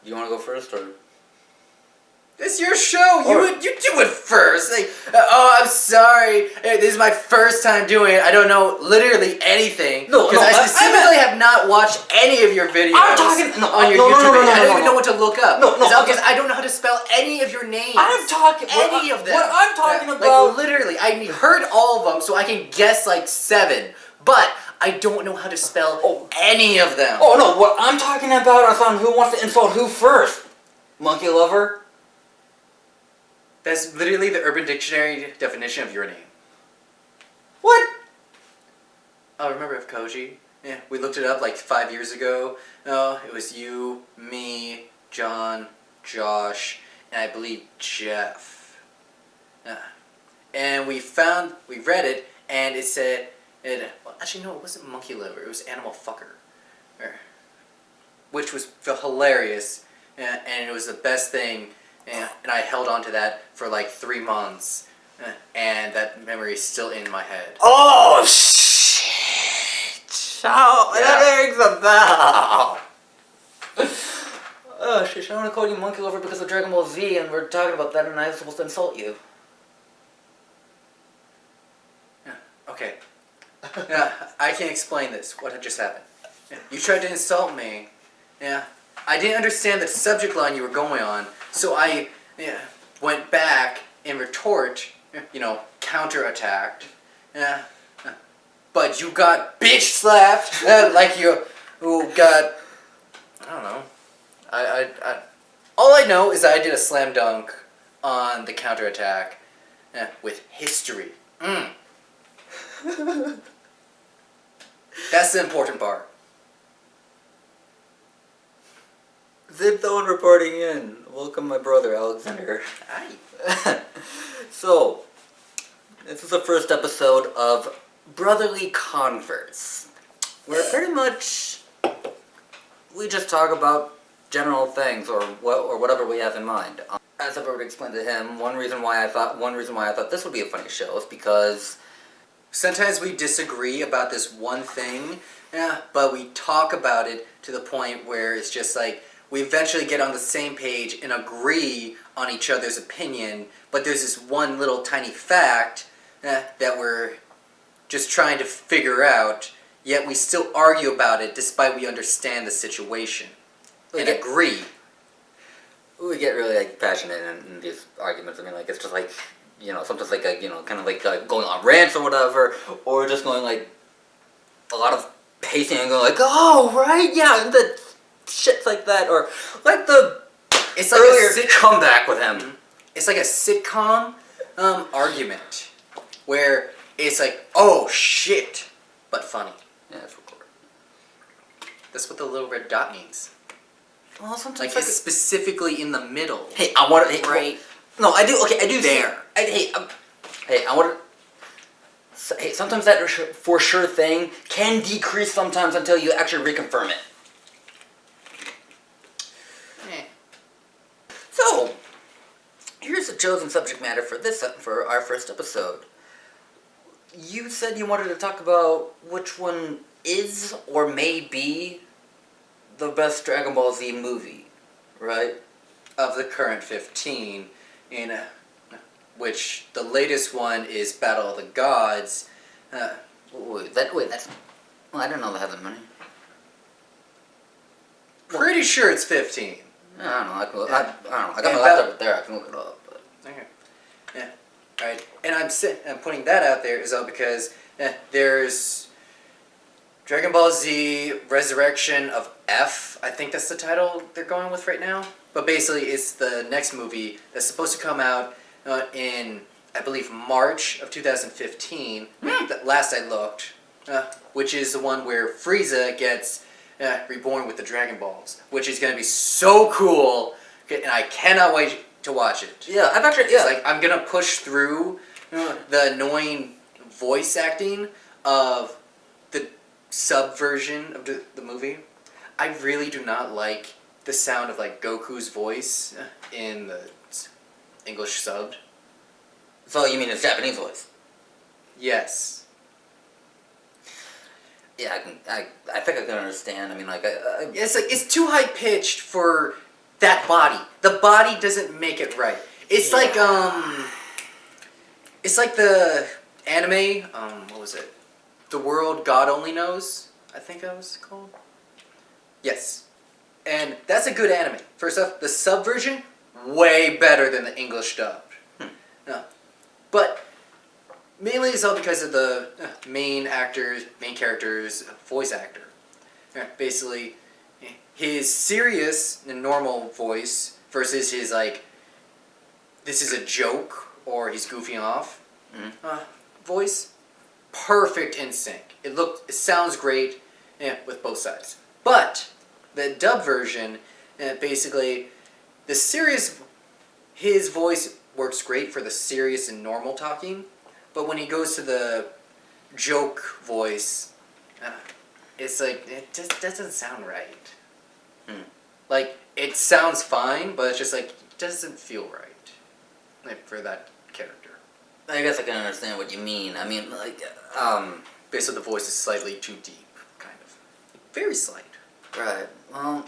you want to go first, or? It's your show. You do it first. Like, oh, I'm sorry. This is my first time doing it. I don't know literally anything. Because I specifically have not watched any of your videos on your YouTube page. I don't even know what to look up. Because I don't know how to spell any of your names. I'm talking any of them. What I'm talking about. Like literally, I heard all of them, so I can guess like 7. But I don't know how to spell any of them. Oh no! What I'm talking about is on who wants to insult who first. Monkey lover. That's literally the Urban Dictionary definition of your name. What? Oh, remember of Koji? Yeah, we looked it up like 5 years ago. Oh, it was you, me, John, Josh, and I believe Jeff. And we read it, and it said, well, actually no, it wasn't monkey liver, it was animal fucker. Which was hilarious, and it was the best thing. And I held on to that for like 3 months, and that memory is still in my head. Oh shit! That rings a bell. Oh shit! I want to call you Monkey Lover because of Dragon Ball Z, and we're talking about that, and I was supposed to insult you. Yeah. Okay. Yeah, I can't explain this. What had just happened? Yeah. You tried to insult me. Yeah. I didn't understand the subject line you were going on, so I went back and counterattacked. Yeah. But you got bitch slapped like you got, I don't know. All I know is I did a slam dunk on the counterattack with history. That's the important part. Zip Zone reporting in. Welcome, my brother Alexander. Hi. So, this is the first episode of Brotherly Converse, where pretty much we just talk about general things or whatever we have in mind. As I've already explained to him, one reason why I thought this would be a funny show is because sometimes we disagree about this one thing, but we talk about it to the point where it's just like we eventually get on the same page and agree on each other's opinion, but there's this one little tiny fact that we're just trying to figure out, yet we still argue about it despite we understand the situation and agree. We get really like passionate in these arguments. I mean, like it's just like, sometimes like kind of like going on rants or whatever, or just going like a lot of pacing and going like, oh right, yeah, and the shit like that, or like the it's like earlier comeback with him. It's like a sitcom argument where it's like, oh shit, but funny. Yeah, that's recorded. That's what the little red dot means. Well, sometimes like it's specifically in the middle. Hey, I want to. Hey, right. No, I do. Okay, I do. There. I want to. Hey, sometimes that for sure thing can decrease sometimes until you actually reconfirm it. So, here's the chosen subject matter for our first episode. You said you wanted to talk about which one is or may be the best Dragon Ball Z movie, right? Of the current 15, which the latest one is Battle of the Gods. That's... Well, I don't know they have that many. Pretty sure it's 15. I don't know. I don't know. I got my laptop there. I can look it up. But. Okay. Yeah. All right. And I'm putting that out there is all because there's Dragon Ball Z Resurrection of F. I think that's the title they're going with right now. But basically, it's the next movie that's supposed to come out in, I believe, March of 2015. Last I looked, which is the one where Frieza gets reborn with the Dragon Balls, which is going to be so cool, and I cannot wait to watch it. Yeah, I've actually, yeah. It's like, I'm going to push through the annoying voice acting of the sub version of the movie. I really do not like the sound of like Goku's voice in the English subbed. So you mean his Japanese voice? Yes. Yeah, I think I can understand. I mean, like, it's like it's too high pitched for that body. The body doesn't make it right. It's like it's like the anime. What was it? The World God Only Knows. I think that was called. Yes, and that's a good anime. First off, the sub version way better than the English dub. No, but mainly it's all because of the main character's voice actor. Basically, his serious and normal voice versus his like, this is a joke or he's goofing off voice, perfect in sync. It sounds great with both sides. But the dub version, basically, the serious, his voice works great for the serious and normal talking, but when he goes to the joke voice, it's like, it just doesn't sound right. Like, it sounds fine, but it's just like, it doesn't feel right, like, for that character. I guess I can understand what you mean. I mean, like, Basically, the voice is slightly too deep, kind of. Very slight. Right. Well,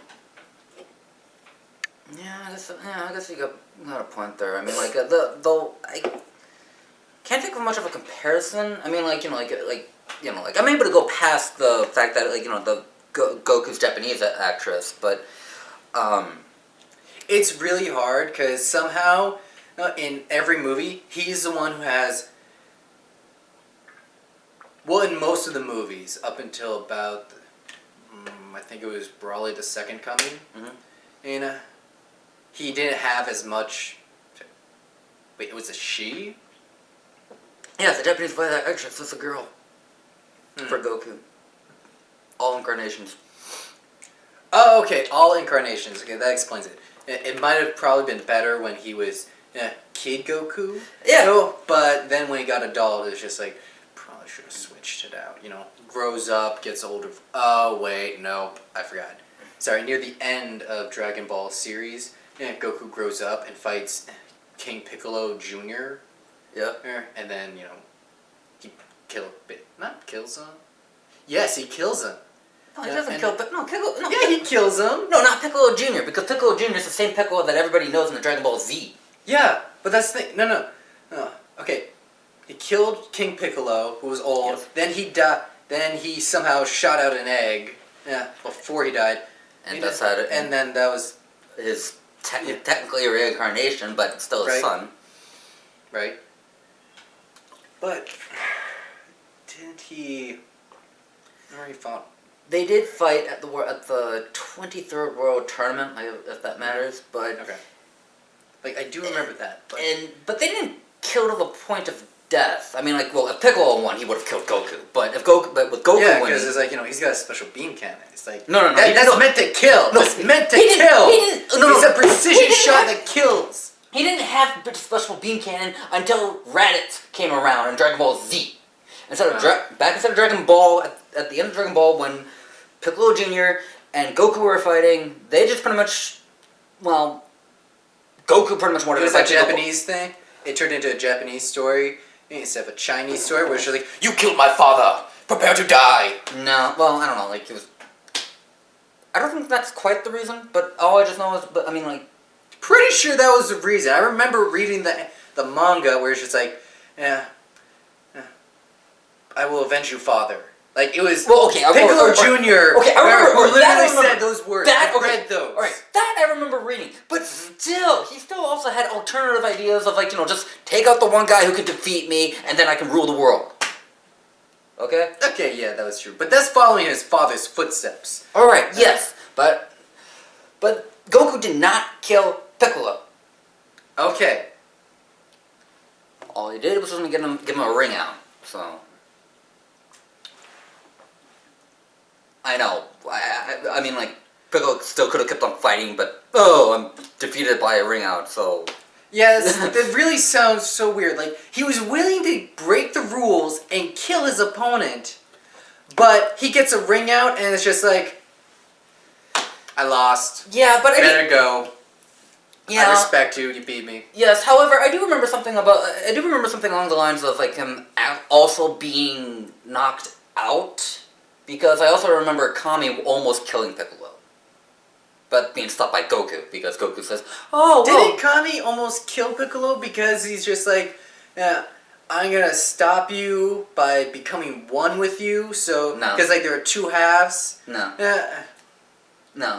I guess you got a point there. I mean, like, though I can't think of much of a comparison. I mean, like, I'm able to go past the fact that, like, the Goku's Japanese actress, but it's really hard because somehow in every movie he's the one who has. Well, in most of the movies, up until about, I think it was Brawley the Second Coming, and he didn't have as much. Wait, it was a she? yeah, the Japanese voice actress was a girl for Goku. All incarnations. Oh, okay, all incarnations. Okay, that explains it. It might have probably been better when he was Kid Goku. Yeah. No, but then when he got adult, it was just like, probably should have switched it out. Grows up, gets older. Oh, wait, nope, I forgot. Sorry, near the end of Dragon Ball series, Goku grows up and fights King Piccolo Jr. Yeah. And then, he not kills him. Yes, he kills him. No, he doesn't kill Piccolo. No, Yeah, he kills him. No, not Piccolo Jr., because Piccolo Jr. is the same Piccolo that everybody knows in the Dragon Ball Z. Yeah, but that's the thing. No. Okay, he killed King Piccolo, who was old. Yes. Then he died. Then he somehow shot out an egg. Yeah, before he died. And that's how it. And then that was his technically a reincarnation, but still his son. Right. But didn't he? Where he fought? They did fight at the 23rd World Tournament, if that matters, but Okay. Like, I do remember that. But they didn't kill to the point of death. I mean, like, well, if Piccolo won, he would have killed Goku. But with Goku yeah, winning, because it's like, he's got a special beam cannon. It's like no. That's meant to kill. No, that's meant to he kill. It's a precision shot that kills. He didn't have a special beam cannon until Raditz came around in Dragon Ball Z. Instead of Dragon Ball, at the end of Dragon Ball, when Piccolo Jr. and Goku were fighting, they just pretty much, Goku pretty much wanted to fight. It was a Japanese thing. It turned into a Japanese story instead of a Chinese story, where it's just like, you killed my father. Prepare to die. No, well, I don't know. Like, it was. I don't think that's quite the reason, but all I just know is, Pretty sure that was the reason. I remember reading the manga where it's just like, I will avenge you, father. Like, it was Piccolo Jr. Okay, I remember. Who literally said those words. I read those. Alright, that I remember reading. But still, he still also had alternative ideas of, just take out the one guy who could defeat me, and then I can rule the world. Okay? Okay, yeah, that was true. But that's following his father's footsteps. Alright, yes. But Goku did not kill Piccolo. Okay. All he did was just give him a ring out. So I know. I mean, Piccolo still could have kept on fighting, but I'm defeated by a ring out. So yeah, that really sounds so weird. Like, he was willing to break the rules and kill his opponent, but he gets a ring out, and it's just like, I lost. Yeah, but better go. Yeah, I respect you. You beat me. Yes. However, I do remember something along the lines of him also being knocked out, because I also remember Kami almost killing Piccolo. but being stopped by Goku because Goku says, "Oh, well." Didn't Kami almost kill Piccolo because he's just like, I'm gonna stop you by becoming one with you? So, No. because like there are two halves. No. Yeah. No,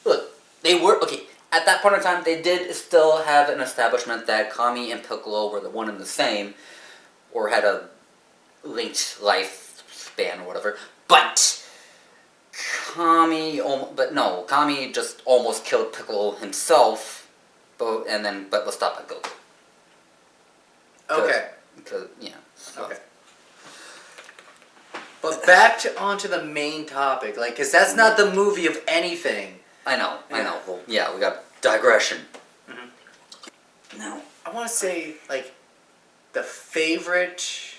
look. They were okay at that point in time. They did still have an establishment that Kami and Piccolo were the one and the same, or had a linked lifespan or whatever. But Kami just almost killed Piccolo himself, but was stopped by Goku. Okay. So. Okay. But back onto the main topic, like, because that's not the movie of anything. I know. Well, yeah, we got digression. Mm-hmm. Now, I want to say, like, the favorite...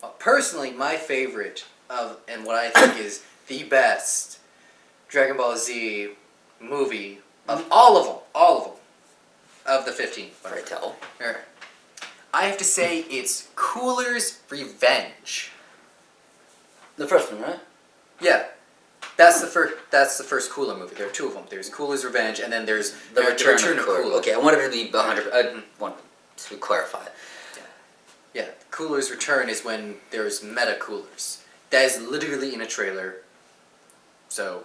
Well, personally, my favorite of, and what I think is the best Dragon Ball Z movie of all of them, of the 15. Pray tell. I have to say it's Cooler's Revenge. The first one, right? Yeah. That's the first Cooler movie. There are two of them. There's Cooler's Revenge, and then there's The Return of Cooler. Okay, I wanted to be 100. I want to clarify. Yeah, Cooler's Return is when there's meta Coolers. That is literally in a trailer. So,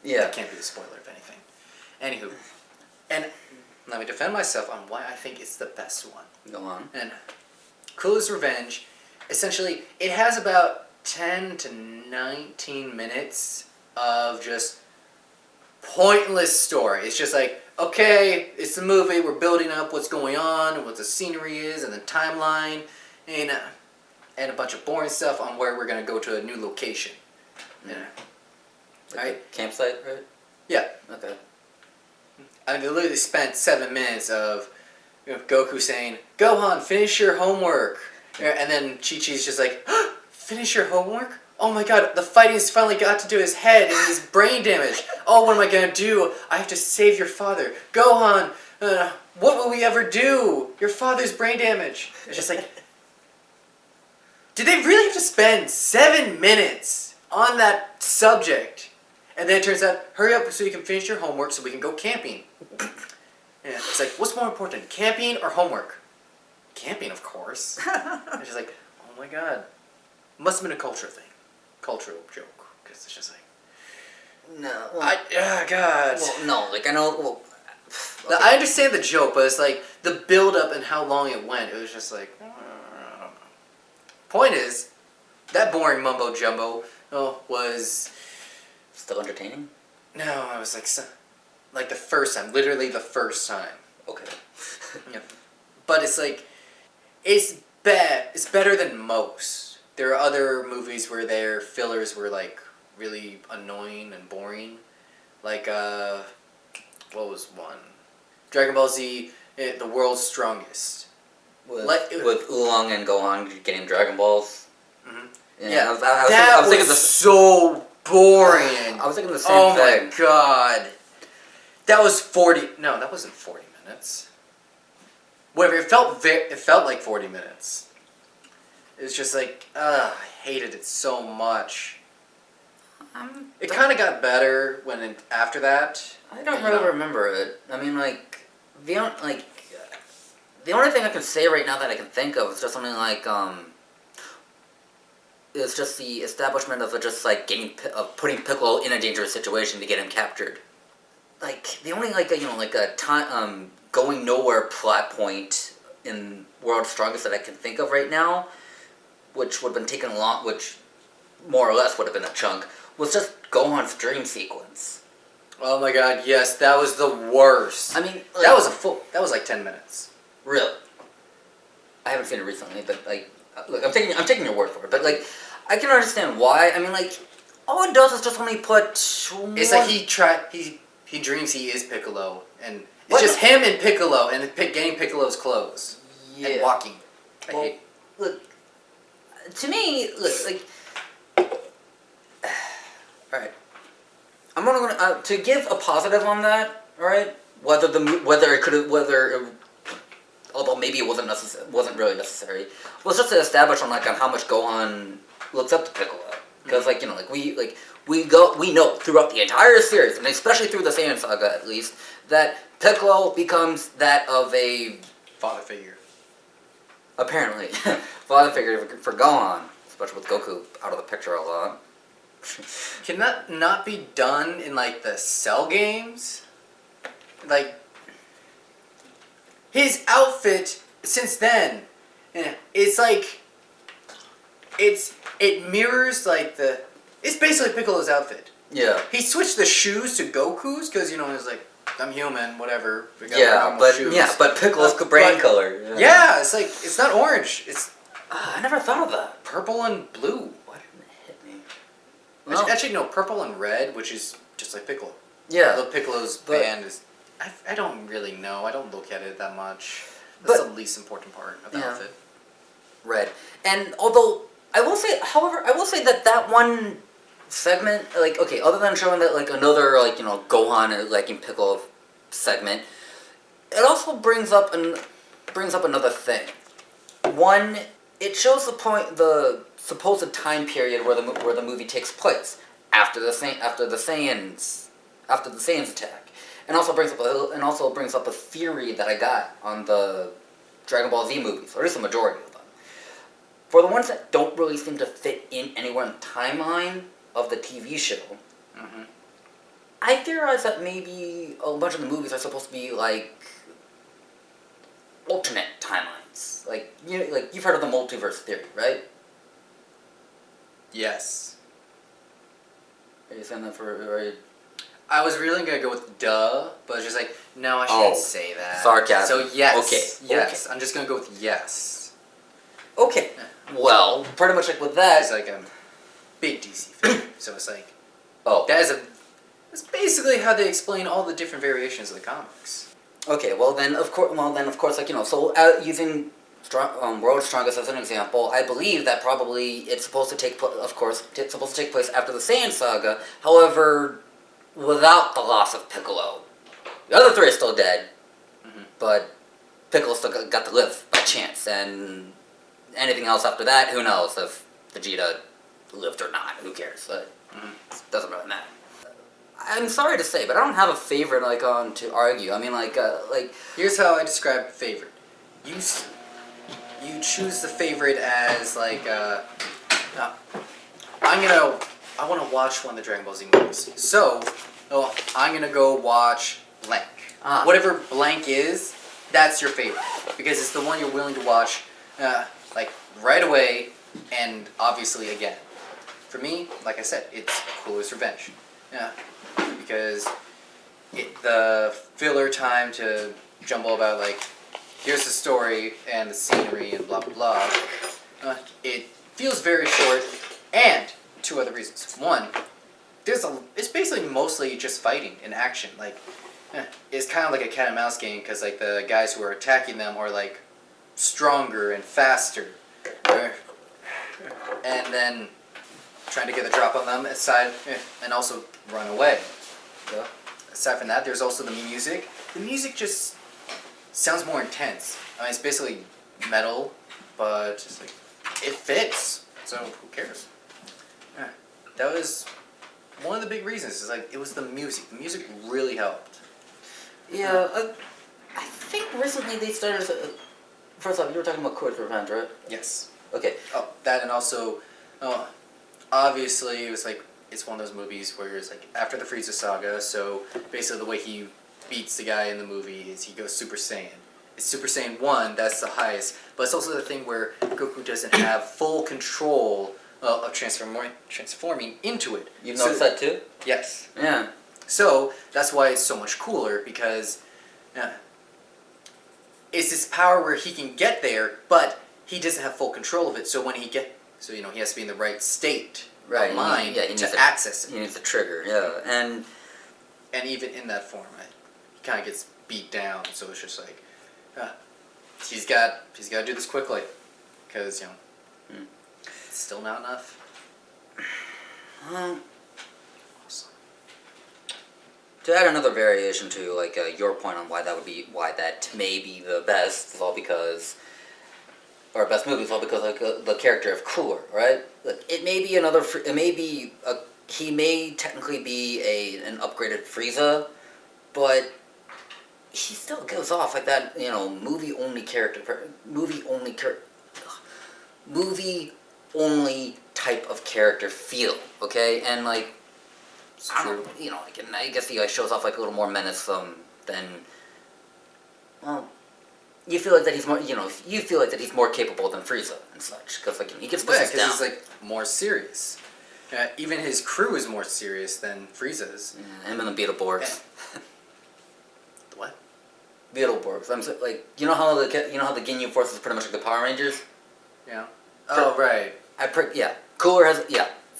that can't be the spoiler of anything. Anywho, and let me defend myself on why I think it's the best one. Go on. And Cooler's Revenge, essentially, it has about 10 to 19 minutes of just pointless story. It's just like, okay, it's the movie, we're building up what's going on, what the scenery is, and the timeline, and a bunch of boring stuff on where we're going to go to a new location. Yeah. Right? Campsite, right? Yeah. Okay. I mean, they literally spent 7 minutes of Goku saying, Gohan, finish your homework. And then Chi-Chi's just like, finish your homework? Oh my god, the fighting's finally got to do his head and his brain damage. Oh, what am I going to do? I have to save your father. Gohan, what will we ever do? Your father's brain damage. It's just like, did they really have to spend 7 minutes on that subject? And then it turns out, hurry up so you can finish your homework so we can go camping. Yeah, it's like, what's more important, camping or homework? Camping, of course. It's just like, oh my god. Must have been a cultural joke. Because it's just like... No. Well, God. Well, no, like, I know... Well, okay. I understand the joke, but it's like, the build-up and how long it went, it was just like... I don't know. Point is, that boring mumbo-jumbo was... Still entertaining? No, it was like the first time. Literally the first time. Okay. Yeah. But it's like... It's bad. It's better than most. There are other movies where their fillers were like really annoying and boring. Like what was one? Dragon Ball Z, The World's Strongest. With Oolong and Gohan getting Dragon Balls. Mm-hmm. Yeah, I was thinking so boring. I was thinking the same thing. Oh my god. That was 40. No, that wasn't 40 minutes. Whatever, it felt like 40 minutes. It was just like, I hated it so much. It kind of got better after that. I don't really remember it. I mean, like, the only thing I can say right now that I can think of is just something like, it's just the establishment of just like putting Piccolo in a dangerous situation to get him captured. Like, the only going nowhere plot point in World's Strongest that I can think of right now, which would have been taken along, which more or less would have been a chunk, was just Gohan's dream sequence. Oh my god, yes, that was the worst. I mean, like, that was like 10 minutes. Really? I haven't seen it recently, but like, look, I'm taking your word for it. But like, I can understand why. I mean, like, all it does is just only put. It's like he dreams he is Piccolo, and it's just him and Piccolo, and getting Piccolo's clothes and walking. Look, to me, like, all right. I'm gonna to give a positive on that. All right, although maybe it wasn't really necessary, was just to establish on how much Gohan looks up to Piccolo. because like we know throughout the entire series, and especially through the Saiyan saga at least, that Piccolo becomes that of a father figure. Apparently, father figure for Gohan, especially with Goku out of the picture a lot. Can that not be done in like the Cell games? Like his outfit since then, it's like it mirrors like it's basically Piccolo's outfit. Yeah. He switched the shoes to Goku's because it's like I'm human, whatever. We gotta wear Yeah, normal but shoes. but Piccolo's brand color. Yeah, it's like it's not orange. It's I never thought of that. purple and blue. Why didn't it hit me? Actually, no, purple and red, which is just like Piccolo. Yeah. Although Piccolo's but, band is... I don't really know. I don't look at it that much. That's the least important part of the outfit. Red. And although, I will say that one segment, like, okay, other than showing that, like, another, like, Gohan and, like, in Piccolo segment, it also brings up another thing. One, it shows the supposed time period where the movie takes place after the Saiyans attack, and also brings up a theory that I got on the Dragon Ball Z movies, or at least the majority of them. For the ones that don't really seem to fit in anywhere in the timeline of the TV show, I theorize that maybe a bunch of the movies are supposed to be like alternate timelines. Like you've heard of the multiverse theory, right? Yes. Are you saying that for? I was really gonna go with duh, but it's just like no, I shouldn't say that. Sarcasm. So yes. Okay. Yes. Okay. I'm just gonna go with yes. Okay. Well, pretty much like with that. It's like a big DC fan, so it's like oh, that's basically how they explain all the different variations of the comics. Okay. Well then, of course, like so using World's Strongest as an example, I believe that probably it's supposed to take place after the Saiyan saga. However, without the loss of Piccolo, the other three are still dead, but Piccolo still got to live by chance, and anything else after that, who knows if Vegeta lived or not? Who cares? It doesn't really matter. I'm sorry to say, but I don't have a favorite to argue. I mean, here's how I describe favorite. You choose the favorite as like I want to watch one of the Dragon Ball Z movies. So, I'm gonna go watch blank. Whatever blank is, that's your favorite because it's the one you're willing to watch like right away and obviously again. For me, like I said, it's Cooler's Revenge. Yeah, because the filler time to jumble about like here's the story and the scenery and blah blah blah. It feels very short, and two other reasons. One, it's basically mostly just fighting and action. Like, it's kind of like a cat and mouse game because like the guys who are attacking them are like stronger and faster, and then trying to get the drop on them aside and also run away. Yeah. Aside from that, there's also the music. The music just sounds more intense. I mean, it's basically metal, but just like it fits. So who cares? Yeah. That was one of the big reasons. Is like it was the music. The music really helped. Yeah, I think recently they started. First off, you were talking about Cooler's Revenge, right? Yes. Okay. Oh, that and also, obviously it was like it's one of those movies where it's like after the Frieza saga. So basically, the way he beats the guy in the movie is he goes Super Saiyan. It's Super Saiyan 1, that's the highest, but it's also the thing where Goku doesn't have full control of transforming into it. You've noticed that too? Yes. Yeah. So, that's why it's so much cooler, because it's this power where he can get there, but he doesn't have full control of it, so when he has to be in the right state of mind to access it. He needs a trigger, yeah. And even in that form, he kind of gets beat down, so it's just like, he's got to do this quickly, because it's still not enough. Awesome. To add another variation to your point on why that may be the best is all because or best movie is all because like the character of Cooler, right? Like, it may be another. It may be a. He may technically be an upgraded Frieza, but he still gives off like that, movie only character, movie only type of character feel. Okay, and like I don't, I guess he shows off like a little more menacing than. Well, you feel like that he's more, you feel like that he's more capable than Frieza and such, because like he gets pushed down. He's like more serious. Even his crew is more serious than Frieza's. Yeah, him and the Beetleborgs. Yeah. What? Beetleborgs. I'm so, like, you know how the Ginyu Force is pretty much like the Power Rangers. Yeah. Oh right. Cooler has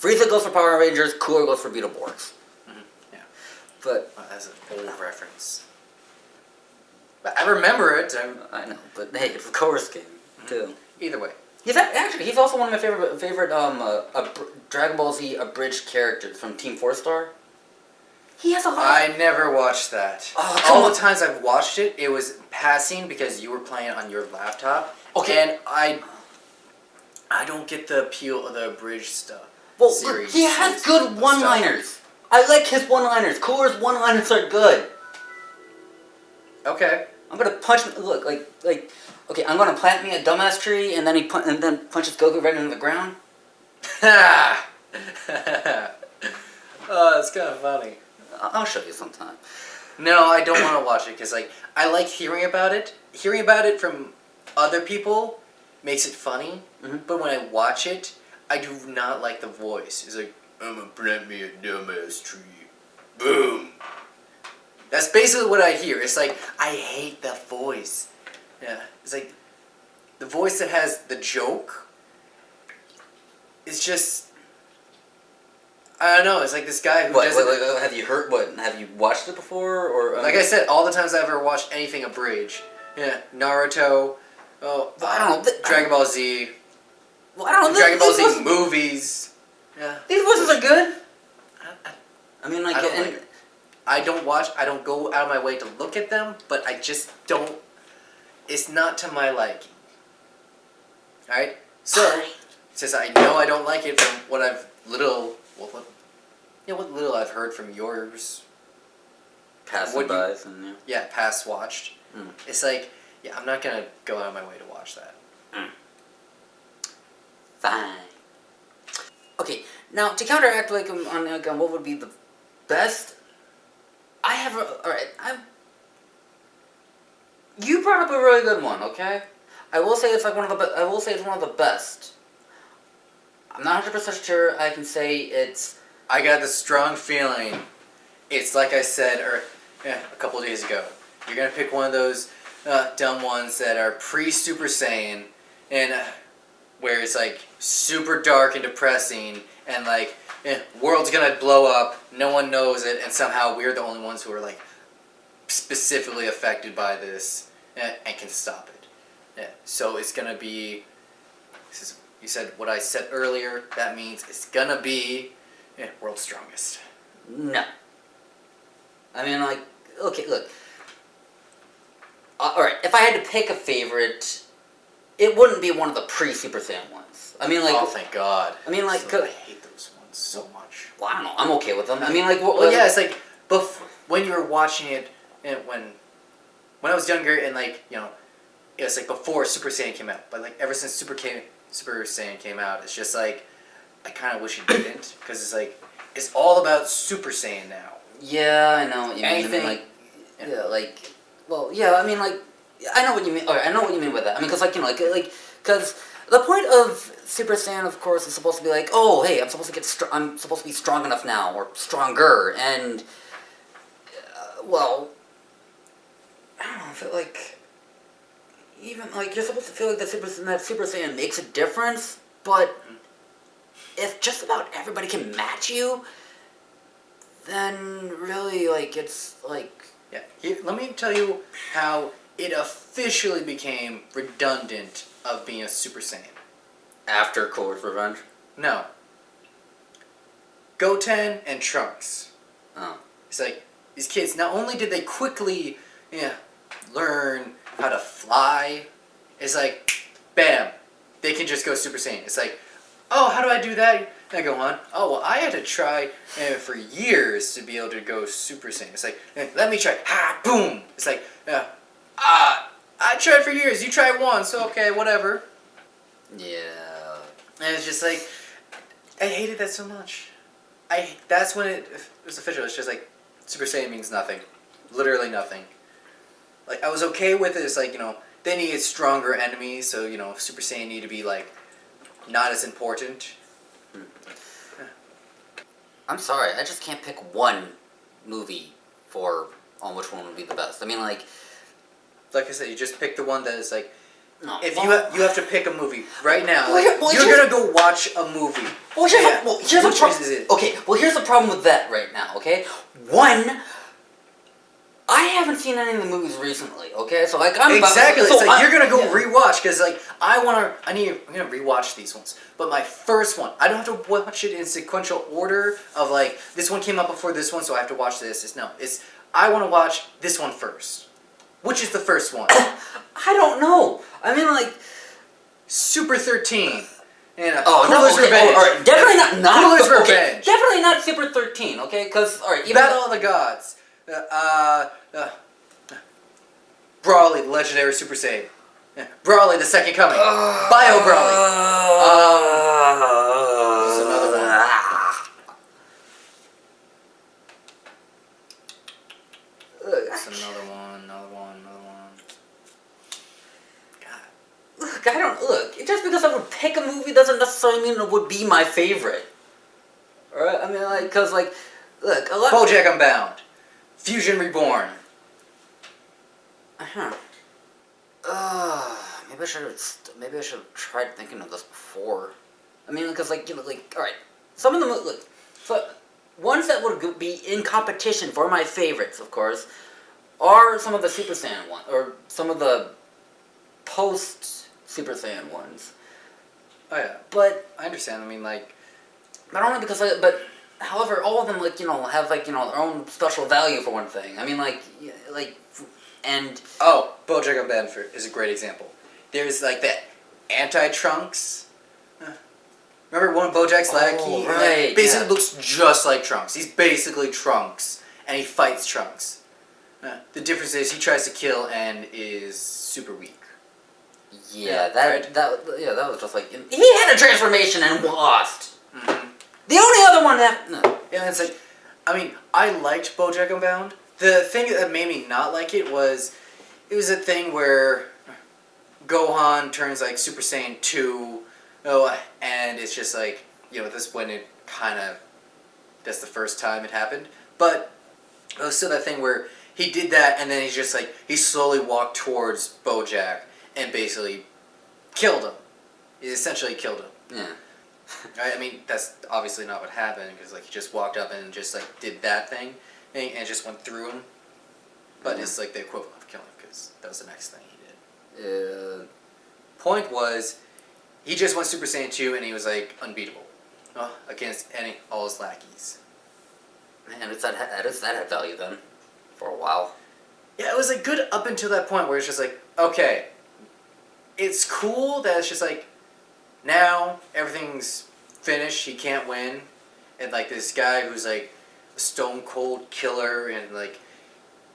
Frieza goes for Power Rangers. Cooler goes for Beetleborgs. Mm-hmm. Yeah. But that's an old reference. But I remember it. I know, but hey, it's a Converse game too. Either way. He's also one of my favorite Dragon Ball Z abridged characters from Team 4-Star. He has a lot. I never watched that. All the times I've watched it, it was passing because you were playing on your laptop. Okay. And I don't get the appeal of the abridged stuff. Well, series. He has good one-liners. I like his one-liners. Cooler's one-liners are good. Okay. I'm gonna punch. Look, like. Okay, I'm gonna plant me a dumbass tree, and then punches Goku right into the ground. Oh, it's kind of funny. I'll show you sometime. No, I don't want to watch it because like I like hearing about it. Hearing about it from other people makes it funny. Mm-hmm. But when I watch it, I do not like the voice. It's like, I'm gonna plant me a dumbass tree. Boom. That's basically what I hear. It's like, I hate the voice. Yeah. It's like, the voice that has the joke, it's just, I don't know, it's like this guy who doesn't... Have you heard, have you watched it before, or... Like I said, all the times I've ever watched anything abridged. Yeah, Naruto, I don't know. Dragon Ball Z. Well, I don't know. Dragon Ball Z movies. Yeah. These voices are good. I mean, like... I don't go out of my way to look at them, but I just don't... It's not to my liking. Alright? So, since I know I don't like it from what I've what little I've heard from yours. Past watched. Mm. It's like, I'm not gonna go out of my way to watch that. Mm. Fine. Okay, now to counteract on what would be the best, you brought up a really good one. Okay, I will say it's like I will say it's one of the best. I'm not 100% sure. I can say it's. I got the strong feeling. It's like I said a couple of days ago. You're gonna pick one of those dumb ones that are pre-Super Saiyan, and where it's like super dark and depressing, and like world's gonna blow up. No one knows it, and somehow we're the only ones who are like specifically affected by this and can stop it. Yeah. So it's gonna be. You said what I said earlier. That means it's gonna be World's Strongest. No. I mean, like, okay, look. Alright, if I had to pick a favorite, it wouldn't be one of the pre-Super Saiyan ones. I mean, like... Oh, thank God. I mean, like... I hate those ones so much. Well, I don't know. I'm okay with them. I mean, like... Well, yeah, it's like, when you were watching it, when I was younger, and, like, it was, like, before Super Saiyan came out. But, like, ever since Super Saiyan came out, it's just, like, I kind of wish it didn't. Because it's, like, it's all about Super Saiyan now. Yeah, I know what you mean. Anything, I mean, well, yeah, I mean, like, I know what you mean. Okay, I know what you mean by that. I mean, because, like, because the point of Super Saiyan, of course, is supposed to be like, oh, hey, I'm supposed to be strong enough now, or stronger, and, well, I don't know, I feel like, even, like, you're supposed to feel like that Super Saiyan makes a difference, but if just about everybody can match you, then really, like, it's, like... Yeah, here, let me tell you how it officially became redundant of being a Super Saiyan. After Cooler's Revenge? No. Goten and Trunks. Oh. It's like, these kids, not only did they quickly learn how to fly, it's like, bam, they can just go Super Saiyan. It's like, oh, how do I do that? And I go on. Oh, well, I had to try for years to be able to go Super Saiyan. It's like, let me try. Ha, boom. It's like, I tried for years. You tried once. Okay, whatever. Yeah. And it's just like, I hated that so much. That's when it was official. It's just like, Super Saiyan means nothing. Literally nothing. Like, I was okay with it. It's like, they needed stronger enemies, so, Super Saiyan need to be, like, not as important. I'm sorry, I just can't pick one movie on which one would be the best. I mean, like I said, you just pick the one that is, like, no, if you have to pick a movie right now, well, you're gonna go watch a movie. Well, here's the problem. Okay, well, here's the problem with that right now. Okay, one, I haven't seen any of the movies recently. Okay, so like exactly. It's like you're gonna go rewatch because like I'm gonna rewatch these ones. But my first one, I don't have to watch it in sequential order of like this one came up before this one, so I have to watch this. It's I want to watch this one first. Which is the first one? I don't know. I mean, like Super 13. And Cooler's Revenge. All right, definitely not Cooler's Revenge. Definitely not Super 13. Okay, because all right, Battle of the Gods. Brawly, the legendary Super Saiyan. Brawly, the Second Coming. Bio Brawly. There's another one. There's another one. Look, I don't look. Just because I would pick a movie doesn't necessarily mean it would be my favorite. Alright, I mean, like, cause like, look, a lot. BoJack Unbound, Fusion Reborn. Maybe I should have tried thinking of this before. I mean, because like all right, some of them look, so ones that would be in competition for my favorites, of course, are some of the Super Saiyan ones, or some of the post Super Saiyan ones. Oh yeah, but I understand. I mean, like, not only because however, all of them have their own special value for one thing. I mean, and BoJack Unbound is a great example. There's like that anti-Trunks. Remember one BoJack's lackey? Right, basically looks just like Trunks. He's basically Trunks, and he fights Trunks. The difference is he tries to kill and is super weak. Yeah, that was just like he had a transformation and lost. Mm-hmm. The only other one that it's like, I mean, I liked BoJack Unbound. The thing that made me not like it was a thing where Gohan turns like Super Saiyan 2, and it's just like, this when it that's the first time it happened. But it was still that thing where he did that and then he slowly walked towards BoJack and basically killed him. He essentially killed him. Yeah. Right? I mean, that's obviously not what happened because he just walked up and just did that thing and just went through him. But it's like the equivalent of killing because that was the next thing he did. Point was, he just went Super Saiyan 2 and he was unbeatable against all his lackeys. Man, that had value then for a while. Yeah, it was good up until that point where it's just okay, it's cool that it's just now everything's finished, he can't win, and this guy who's a stone cold killer and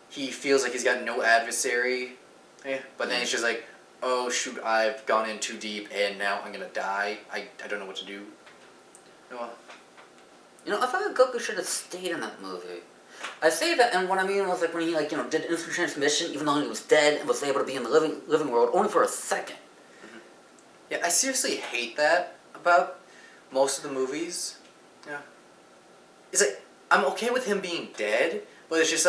he feels like he's got no adversary, but then it's just oh shoot, I've gone in too deep and now I'm gonna die. I don't know what to do. I thought Goku should have stayed in that movie. I say that, and what I mean was when he did instant transmission, even though he was dead and was able to be in the living world only for a second. Mm-hmm. Yeah, I seriously hate that about most of the movies. Yeah, it's I'm okay with him being dead, but it's just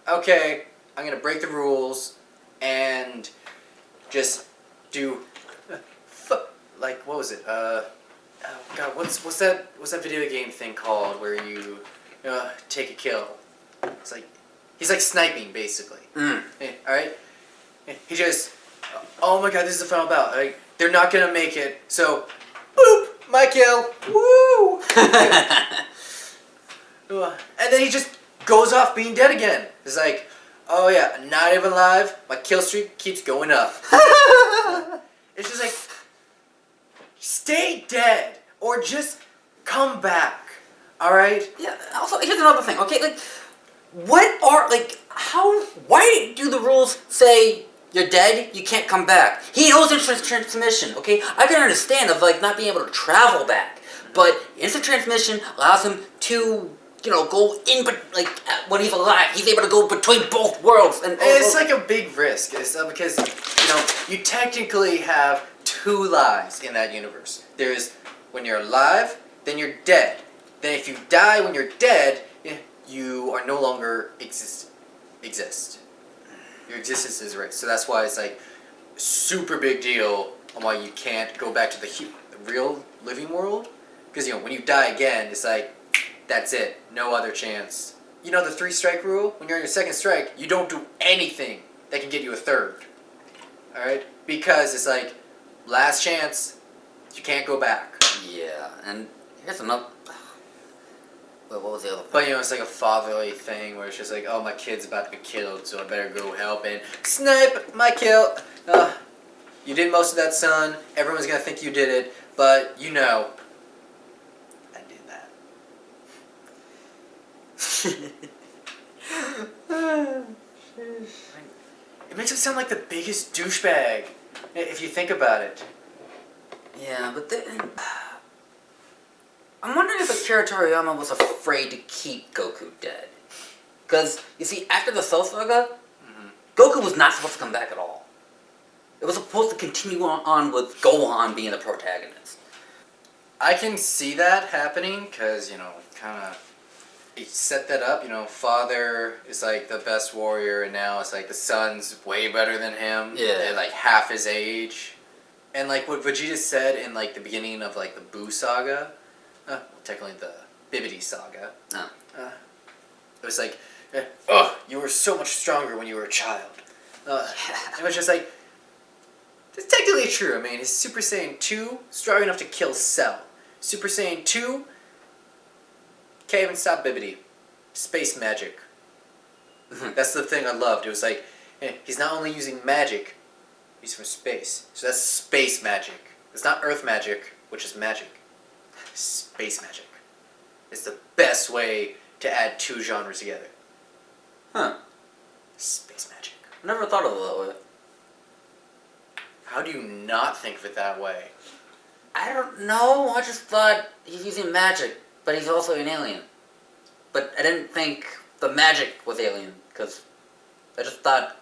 okay, I'm gonna break the rules and just do what was it? Oh God, what's that video game thing called where you take a kill? It's he's sniping basically. Mm. Yeah, all right. Yeah, he just oh my God, this is the final bout. They're not gonna make it, so boop, my kill. Woo! And then he just goes off being dead again. It's oh yeah, not even alive. My kill streak keeps going up. It's just stay dead or just come back. All right? Yeah. Also, here's another thing. Okay, like, why do the rules say you're dead, you can't come back? He knows instant transmission. Okay, I can understand of like not being able to travel back, but instant transmission allows him to, go in, but like when he's alive, he's able to go between both worlds. And It's like a big risk. It's because you technically have two lives in that universe. There's when you're alive, then you're dead. Then if you die when you're dead, you are no longer exist. Your existence is erased. So that's why it's like super big deal on why you can't go back to the real living world. Because when you die again, it's like that's it. No other chance. You know the 3-strike rule? When you're on your second strike, you don't do anything that can get you a third. Alright? Because it's like last chance, you can't go back. Yeah, and here's another. What was the other thing? But it's like a fatherly thing where it's just like, oh, my kid's about to be killed, so I better go help and snipe my kill. You did most of that, son. Everyone's gonna think you did it, but I did that. It makes him sound like the biggest douchebag if you think about it. Yeah, but then. I'm wondering if Akira Toriyama was afraid to keep Goku dead. Because, you see, after the Cell Saga, Goku was not supposed to come back at all. It was supposed to continue on with Gohan being the protagonist. I can see that happening, because, kind of, it set that up, father is like the best warrior, and now it's like the son's way better than him. Yeah. At like half his age. And like what Vegeta said in like the beginning of like the Buu Saga, technically the Bibbidi Saga. It was like, you were so much stronger when you were a child. It was just like, it's technically true. I mean, his Super Saiyan 2, strong enough to kill Cell. Super Saiyan 2, can't even stop Bibbidi. Space magic. That's the thing I loved. It was like, he's not only using magic, he's from space. So that's space magic. It's not Earth magic, which is magic. Space magic. It's the best way to add two genres together. Huh. Space magic. I never thought of it that way. How do you not think of it that way? I don't know. I just thought he's using magic, but he's also an alien. But I didn't think the magic was alien, because I just thought...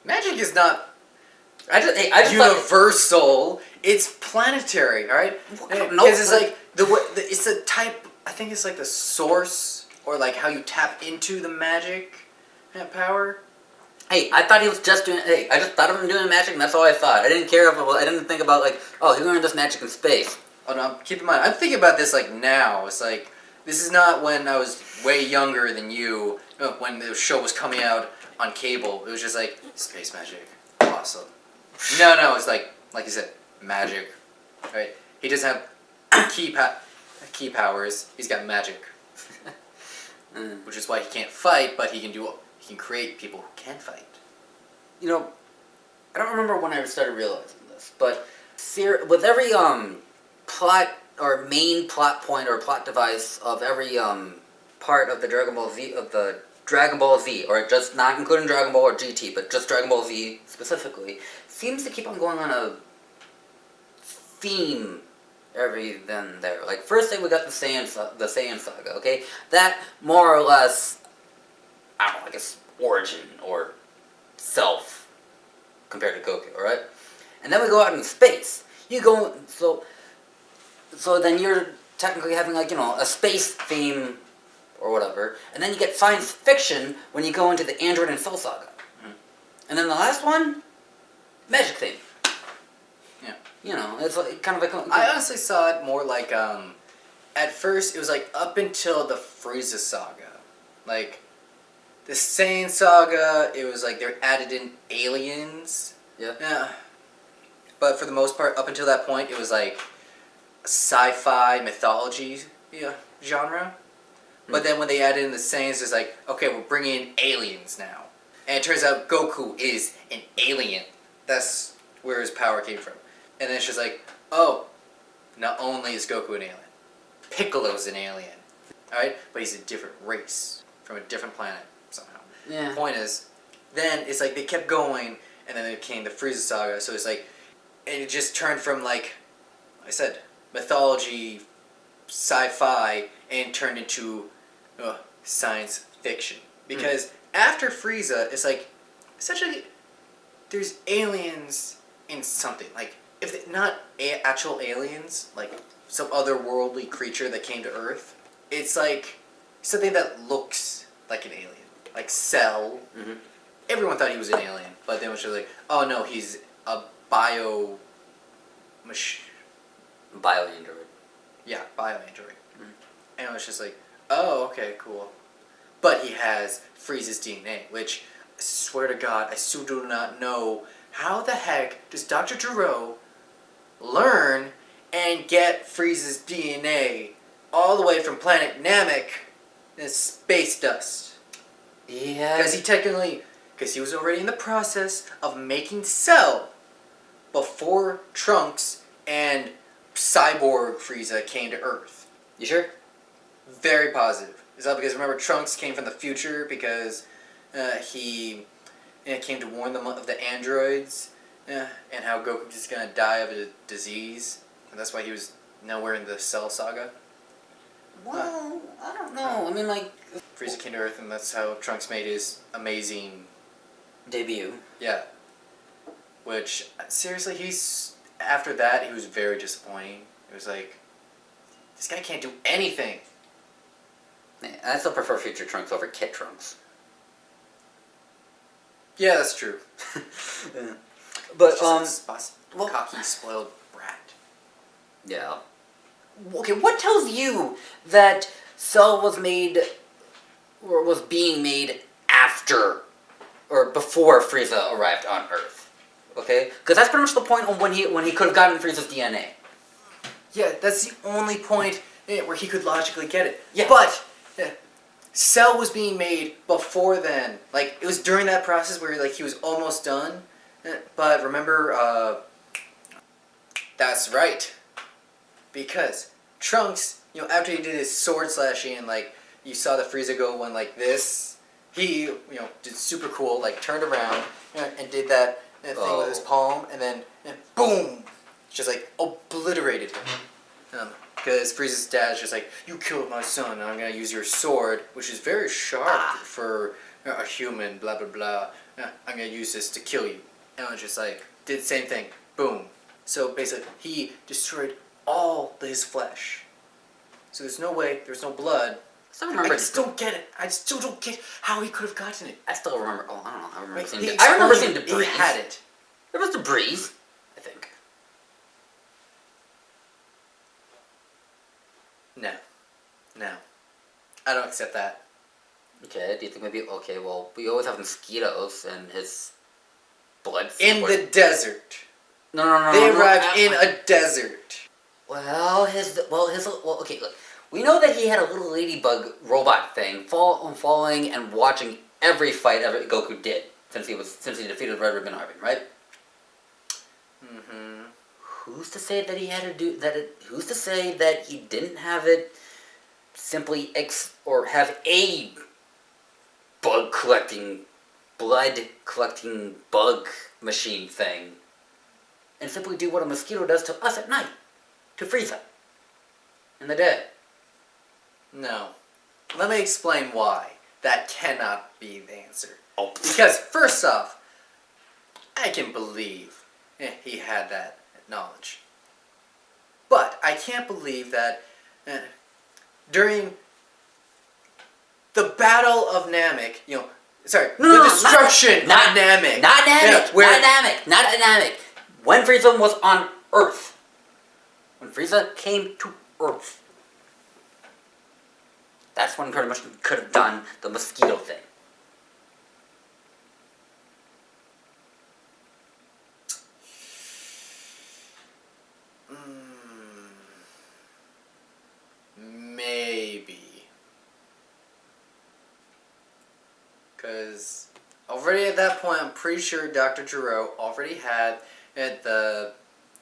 Magic is not I just universal. It's planetary, alright? Because it's like, it's a type, I think it's like the source, or like how you tap into the magic power. Hey, I thought he was just doing... Hey, I just thought of him doing magic, and that's all I thought. I didn't care if it was... I didn't think about, like, oh, he learned this magic in space. Oh, no, keep in mind, I'm thinking about this, like, now. It's like, this is not when I was way younger than you, when the show was coming out on cable. It was just like, space magic. Awesome. No, it's like you said, magic. Right? He doesn't have key powers. He's got magic. Which is why he can't fight, but he can create people who can fight. I don't remember when I started realizing this, but with every plot or main plot point or plot device of every part of the Dragon Ball Z, or just not including Dragon Ball or GT, but just Dragon Ball Z specifically, seems to keep on going on a theme every then and there. Like, first thing we got the Saiyan Saga, okay? That, more or less, I don't know, I guess, origin or self compared to Goku, alright? And then we go out in space. So then you're technically having, like, a space theme or whatever, and then you get science fiction when you go into the Android and Cell Saga. And then the last one, magic theme. Yeah. It's like, kind of like... I honestly saw it more like, at first it was like up until the Frieza Saga. Like, the Saiyan Saga, it was like they're added in aliens. Yeah. But for the most part, up until that point, it was like sci-fi mythology genre. But then when they added in the Saiyans, it's like, okay, we're bringing in aliens now. And it turns out Goku is an alien. That's where his power came from. And then it's just like, oh, not only is Goku an alien, Piccolo's an alien. Alright? But he's a different race from a different planet somehow. Yeah. Point is, then it's like they kept going, and then it came the Frieza saga, so it's like, and it just turned from like I said, mythology, sci-fi, and turned into science fiction. Because after Frieza, it's like, essentially, there's aliens in something. Like, if they, not actual aliens, like some otherworldly creature that came to Earth, it's like something that looks like an alien. Like Cell. Mm-hmm. Everyone thought he was an alien, but then it was just like, oh no, he's a bio... Bio-android. Yeah, bio-android. Mm-hmm. And it was just like, oh, okay, cool. But he has Frieza's DNA, which, I swear to God, I still do not know how the heck does Dr. Gero learn and get Frieza's DNA all the way from planet Namek in space dust. Yeah. Because he was already in the process of making Cell before Trunks and Cyborg Frieza came to Earth. You sure? Very positive. Is that because, remember, Trunks came from the future because he came to warn them of the androids and how Goku was just going to die of a disease. And that's why he was nowhere in the Cell saga. Well, I don't know. I mean, like... Frieza came to Earth, and that's how Trunks made his amazing... debut. Yeah. Which, seriously, after that, he was very disappointing. It was like, this guy can't do anything. Yeah, I still prefer Future Trunks over Kid Trunks. Yeah, that's true. Yeah. But, cocky, spoiled brat. Yeah. Okay, what tells you that Cell was made, or was being made after, or before Frieza arrived on Earth? Okay? Because that's pretty much the point on when he could have gotten Frieza's DNA. Yeah, that's the only point where he could logically get it. Yeah. But Cell was being made before then. Like, it was during that process where like he was almost done. But remember, that's right. Because Trunks, after he did his sword slashing and like you saw the Frieza go one like this, he did super cool, like turned around and did that thing with his palm, and then boom, just like obliterated him. Because Frieza's dad's just like, you killed my son, and I'm gonna use your sword, which is very sharp for a human, blah blah blah. I'm gonna use this to kill you. And I was just like, did the same thing, boom. So basically, he destroyed all his flesh. So there's no way, there's no blood. I just don't get it. I still don't get how he could have gotten it. I still remember. Oh, I don't know. I remember seeing. I remember seeing debris. He had it. There was debris, I think. No. I don't accept that. Okay. Do you think maybe? Okay. Well, we always have mosquitoes and his blood. In the desert. No. They arrived in a desert. Well, okay, look. We know that he had a little ladybug robot thing following and watching every fight ever Goku did since he defeated Red Ribbon Army, right? Mm-hmm. Who's to say that he had to do that? Who's to say that he didn't have it simply or have a blood collecting bug machine thing, and simply do what a mosquito does to us at night, to Frieza in the day? No. Let me explain why that cannot be the answer. Oh. Because, first off, I can believe he had that knowledge. But I can't believe that during the Battle of Namek, the destruction of Namek. Not Namek. Not Namek. When Frieza was on Earth. When Frieza came to Earth. That's when pretty much we could have done the mosquito thing. Maybe. Because already at that point, I'm pretty sure Dr. Gero already had the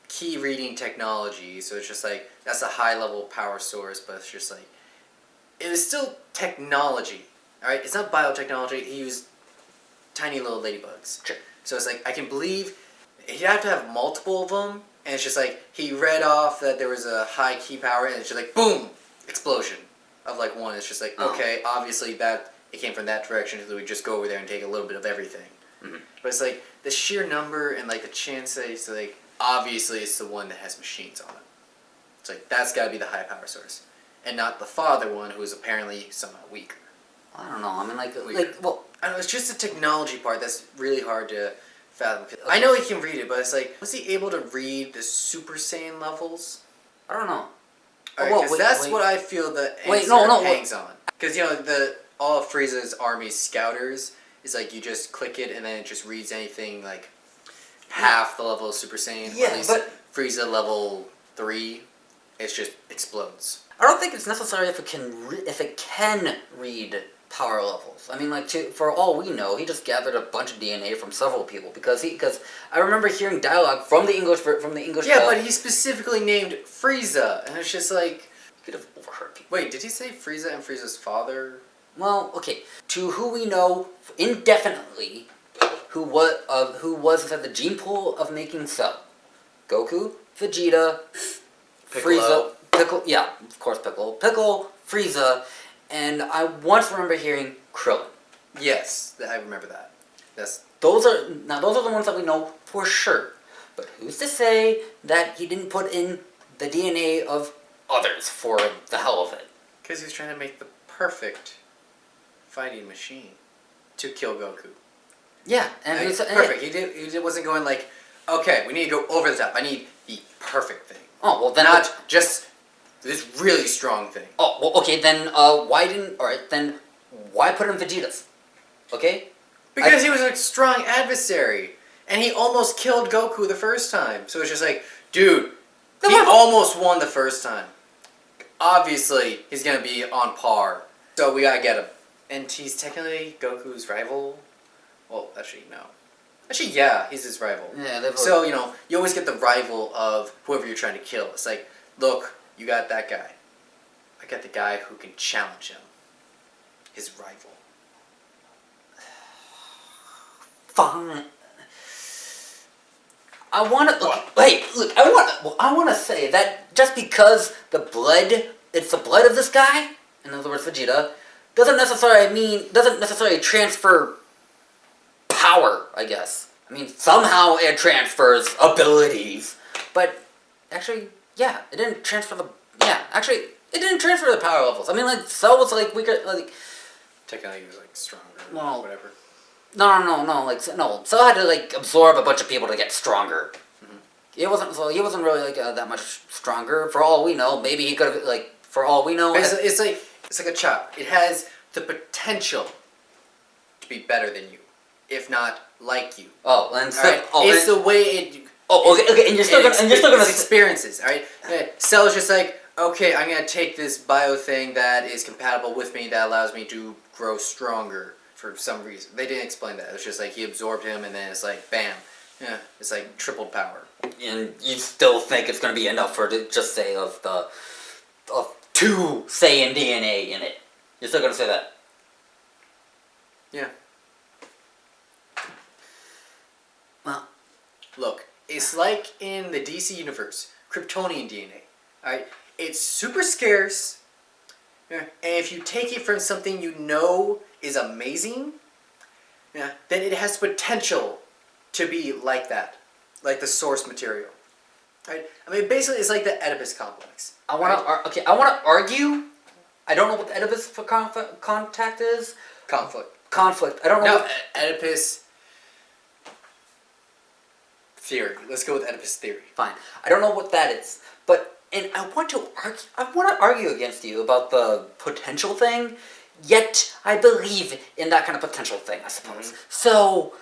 key reading technology, so it's just like that's a high level power source, but it's just like it is still technology. Alright? It's not biotechnology, he used tiny little ladybugs. Sure. So it's like I can believe he'd have to have multiple of them, and it's just like he read off that there was a high key power, and it's just like boom! Explosion of like one. It's just like, okay, obviously that it came from that direction, so we just go over there and take a little bit of everything. Mm-hmm. But it's like the sheer number and like the chance that it's like obviously it's the one that has machines on it. It's like that's got to be the high power source, and not the father one who is apparently somewhat weaker. I don't know. I mean, well, I don't know. It's just the technology part that's really hard to fathom. I know he can read it, but it's like, was he able to read the Super Saiyan levels? I don't know. Because that's what I feel the answer hangs on. Because you know all of Frieza's army scouters is like you just click it and then it just reads anything like half the level of Super Saiyan. Yeah, or at least but Frieza level 3, it just explodes. I don't think it's necessary if it can read power levels. I mean, like for all we know, he just gathered a bunch of DNA from several people because I remember hearing dialogue from the English. Yeah, but he specifically named Frieza, and it's just like he could have overheard people. Wait, did he say Frieza and Frieza's father? Well, okay. To who we know indefinitely, who was inside the gene pool of making Cell, Goku, Vegeta, Piccolo. Frieza, yeah, of course Piccolo, Frieza. And I once remember hearing Krillin. Yes, I remember that. Those are the ones that we know for sure. But who's to say that he didn't put in the DNA of others for the hell of it? Because he was trying to make the perfect fighting machine to kill Goku. Yeah, and it's perfect. He wasn't going like, okay, we need to go over the top. I need the perfect thing. Oh well, then not just this really strong thing. Oh, well, okay, then why put him Vegeta's? Okay? Because he was a strong adversary. And he almost killed Goku the first time. So it's just like, dude, he almost won the first time. Obviously, he's going to be on par. So we got to get him. And he's technically Goku's rival. Well, actually, no. Actually, yeah, he's his rival. Yeah, so, you know, you always get the rival of whoever you're trying to kill. It's like, look, you got that guy. I got the guy who can challenge him. His rival. Fine. I want to say that just because it's the blood of this guy, in other words, Vegeta, doesn't necessarily transfer power, I guess. I mean, somehow it transfers abilities, but actually, yeah, it didn't transfer the power levels. I mean, like, Cell was, like, weaker, like... Technically, he was, like, stronger, well, whatever. No, Cell had to, like, absorb a bunch of people to get stronger. Mm-hmm. He wasn't really, like, that much stronger. For all we know, maybe he could have, like, for all we know... It's like a chop. It has the potential to be better than you, if not like you. Oh, and so... Right? It's the way it... Oh, okay, and you're still gonna... experiences, alright? Cell's just like, okay, I'm gonna take this bio thing that is compatible with me that allows me to grow stronger for some reason. They didn't explain that. It was just like he absorbed him and then it's like, bam. Yeah, it's like tripled power. And you still think it's gonna be enough for to just say of 2 Saiyan DNA in it. You're still gonna say that? Yeah. Well, look, it's like in the DC universe, Kryptonian DNA. Alright? It's super scarce. Yeah. And if you take it from something you know is amazing, yeah, then it has potential to be like that. Like the source material. Right? I mean, basically, it's like the Oedipus complex. I want to argue. I don't know what the Oedipus contact is. Conflict. I don't know. No, Oedipus theory. Let's go with Oedipus theory. Fine. I don't know what that is, and I want to argue against you about the potential thing. Yet I believe in that kind of potential thing, I suppose. Mm-hmm. So.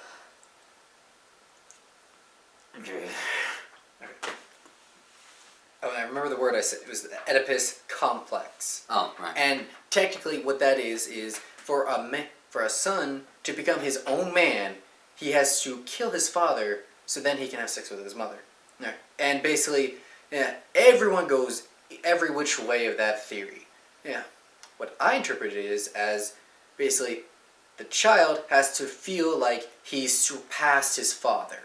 Oh, I remember the word I said. It was the Oedipus complex. Oh, right. And technically, what that is for a son to become his own man, he has to kill his father, so then he can have sex with his mother. Yeah. And basically, everyone goes every which way of that theory. Yeah. What I interpret it is as basically the child has to feel like he's surpassed his father.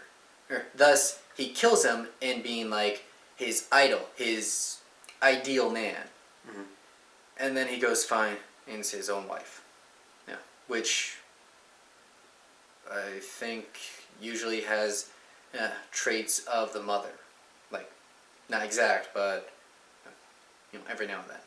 Thus, he kills him in being like his idol, his ideal man. Mm-hmm. And then he goes fine into his own wife. Yeah. Which I think usually has traits of the mother. Like, not exact, but every now and then.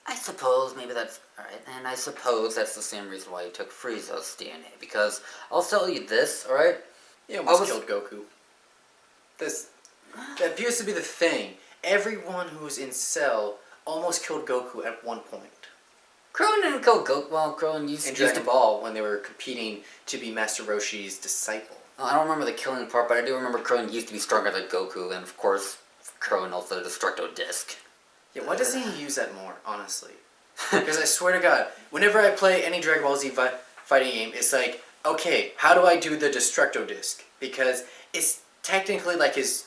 I suppose maybe that's alright, and I suppose that's the same reason why he took Frieza's DNA, because I'll tell you this, alright? He almost killed Goku. That appears to be the thing. Everyone who's in Cell almost killed Goku at one point. Krillin didn't kill Goku. Well, Krillin used In to... Dragon Ball, when they were competing to be Master Roshi's disciple. I don't remember the killing part, but I do remember Krillin used to be stronger than Goku, and of course, Krillin also the Destructo Disc. Yeah, why doesn't he use that more, honestly? Because I swear to God, whenever I play any Dragon Ball Z fighting game, it's like, okay, how do I do the Destructo Disc? Because it's technically like it's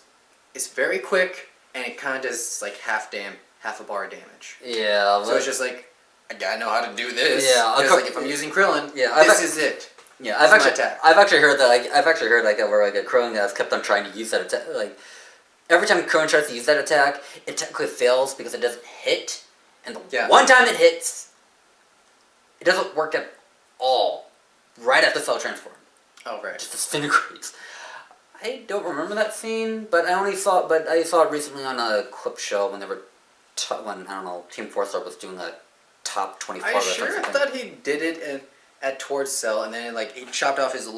very quick, and it kind of does like half a bar damage. Yeah. So it's just like, I gotta know how to do this. Yeah. Because like if I'm using Krillin, yeah, this is it. Yeah, I've actually heard that where like a Krillin has kept on trying to use that attack. Like every time Krillin tries to use that attack, it technically fails because it doesn't hit, and the one time it hits, it doesn't work at all. Right after Cell Transform. Oh right. Just disintegrates. I don't remember that scene, but I saw it recently on a clip show when they were when I don't know Team 4-Star was doing a top 25. I thought he did it at towards Cell, and then like he chopped off his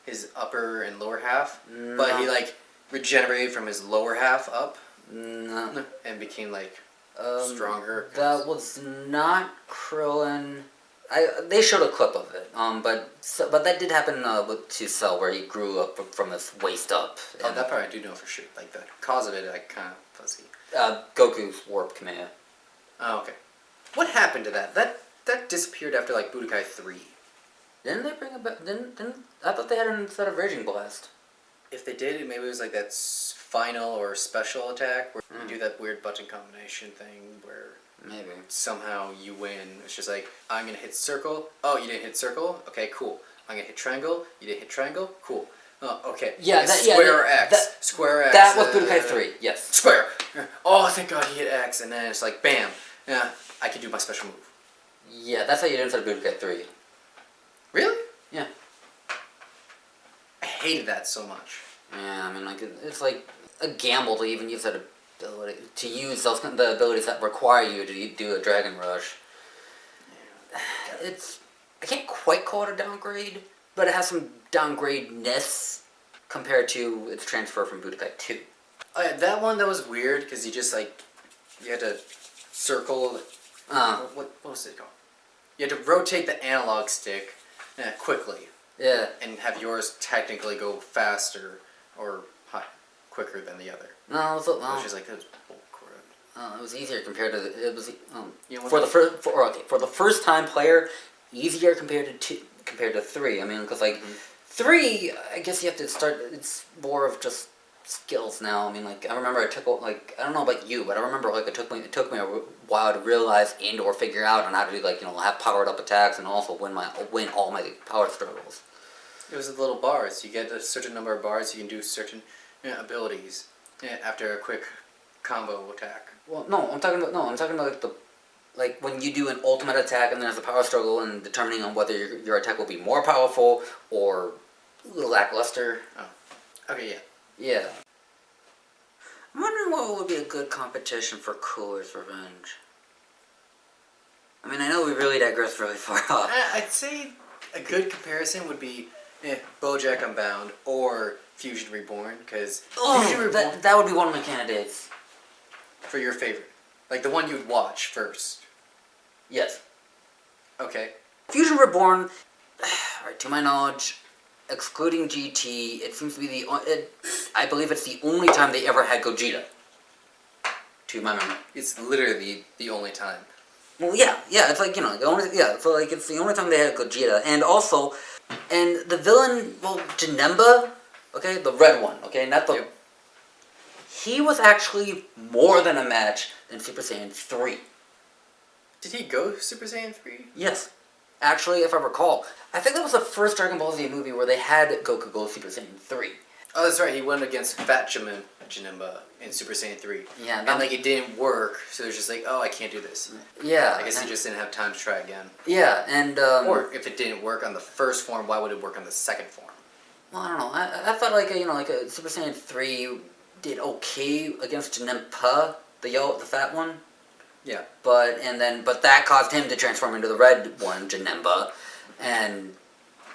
his upper and lower half, but he like regenerated from his lower half up, and became like stronger. That was not Krillin. They showed a clip of it, but that did happen to Cell, where he grew up from his waist up. Oh, that part I do know for sure. Like the cause of it, I kind of fuzzy. Goku's Warp Kamehameha. Oh, okay. What happened to that? That disappeared after like Budokai 3. Didn't they bring it back? Didn't I thought they had it instead of Raging Blast? If they did, maybe it was like that final or special attack where you do that weird button combination thing where maybe somehow you win. It's just like, I'm gonna hit circle. Oh, you didn't hit circle? Okay, cool. I'm gonna hit triangle. You didn't hit triangle? Cool. Oh, okay. Yeah, square X. Square X. That was Budokai 3, yes. Square! Oh, thank God he hit X, and then it's like, bam. Yeah, I can do my special move. Yeah, that's how you did inside Budokai 3. Really? Yeah. I hated that so much. Yeah, I mean, like, it's like a gamble to even use that ability, to use the abilities that require you to do a Dragon Rush. I can't quite call it a downgrade, but it has some downgrade-ness compared to its transfer from Budokai 2. Oh yeah, that one, that was weird, because you just, like, you had to circle, what was it called? You had to rotate the analog stick quickly. Yeah. And have yours technically go faster or quicker than the other. No, it was just like, that was bullcrap. It was easier compared to it was for the first time player, easier compared to 3. I mean, because like 3, I guess you have to start. It's more of just skills now. I mean, like I remember it took like I don't know about you, but I remember like it took me a while to realize and or figure out on how to do like have powered up attacks and also win all my power struggles. It was the little bars. You get a certain number of bars, you can do certain abilities after a quick combo attack. Well, I'm talking about like when you do an ultimate attack and there's a power struggle and determining on whether your attack will be more powerful or lackluster. Oh, okay, yeah. Yeah. I'm wondering what would be a good competition for Cooler's Revenge. I mean, I know we really digress really far off. I'd say a good comparison would be BoJack Unbound or Fusion Reborn, because Fusion Reborn... That would be one of my candidates. For your favorite. Like the one you'd watch first. Yes. Okay. Fusion Reborn, to my knowledge, excluding GT, it seems to be I believe it's the only time they ever had Gogeta. To my memory. It's literally the only time. Well, yeah, it's like, the only, so like it's the only time they had Gogeta, and also, and the villain, well, Janemba, okay, the red one, okay, not the, Yep. he was actually more than a match than Super Saiyan 3. Did he go Super Saiyan 3? Yes. Actually, if I recall, I think that was the first Dragon Ball Z movie where they had Goku go Super Saiyan 3. Oh, that's right. He went against Fat Janemba in Super Saiyan 3. Yeah, And like it didn't work, so it's just like, oh, I can't do this. Yeah. I guess he just didn't have time to try again. Yeah, and Or if it didn't work on the first form, why would it work on the second form? well, I don't know. I thought like a Super Saiyan 3 did okay against Janempa, the fat one. Yeah. But that caused him to transform into the red one, Janemba, and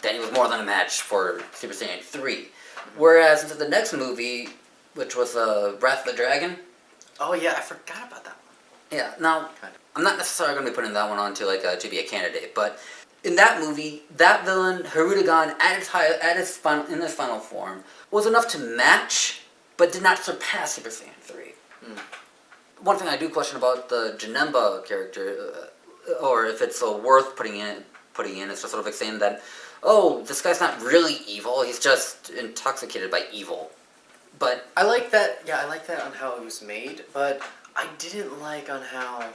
then he was more than a match for Super Saiyan 3. Whereas into the next movie, which was Wrath of the Dragon. Oh yeah, I forgot about that one. Yeah. Now, I'm not necessarily going to be putting that one on to be a candidate, but in that movie, that villain Hirudegan in his final form was enough to match, but did not surpass Super Saiyan 3. One thing I do question about the Janemba character, or if it's worth putting in, is just sort of like saying that, oh, this guy's not really evil, he's just intoxicated by evil. But I like that. Yeah, I like that on how it was made, but I didn't like on how.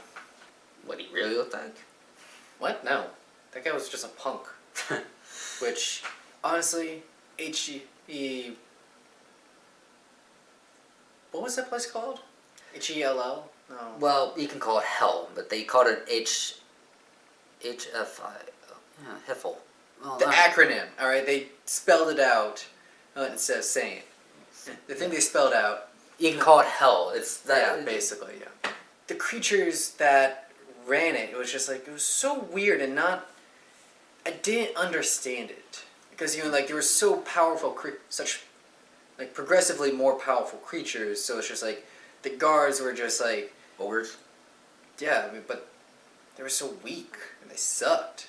what he really looked like? What? No, that guy was just a punk. Which, honestly, H-E... What was that place called? H-E-L-L? No. Well, you can call it Hell, but they called it HFI. Yeah, Hiffle. Well, The acronym, alright? They spelled it out instead of saying it. The thing they spelled out... You can call it Hell. It's that. Yeah, basically, yeah. The creatures that ran it, it was just like, it was so weird and not... I didn't understand it. Because, like, they were so powerful, such, like, progressively more powerful creatures, so it's just like, the guards were just like... Ogres? Yeah, I mean, but they were so weak, and they sucked.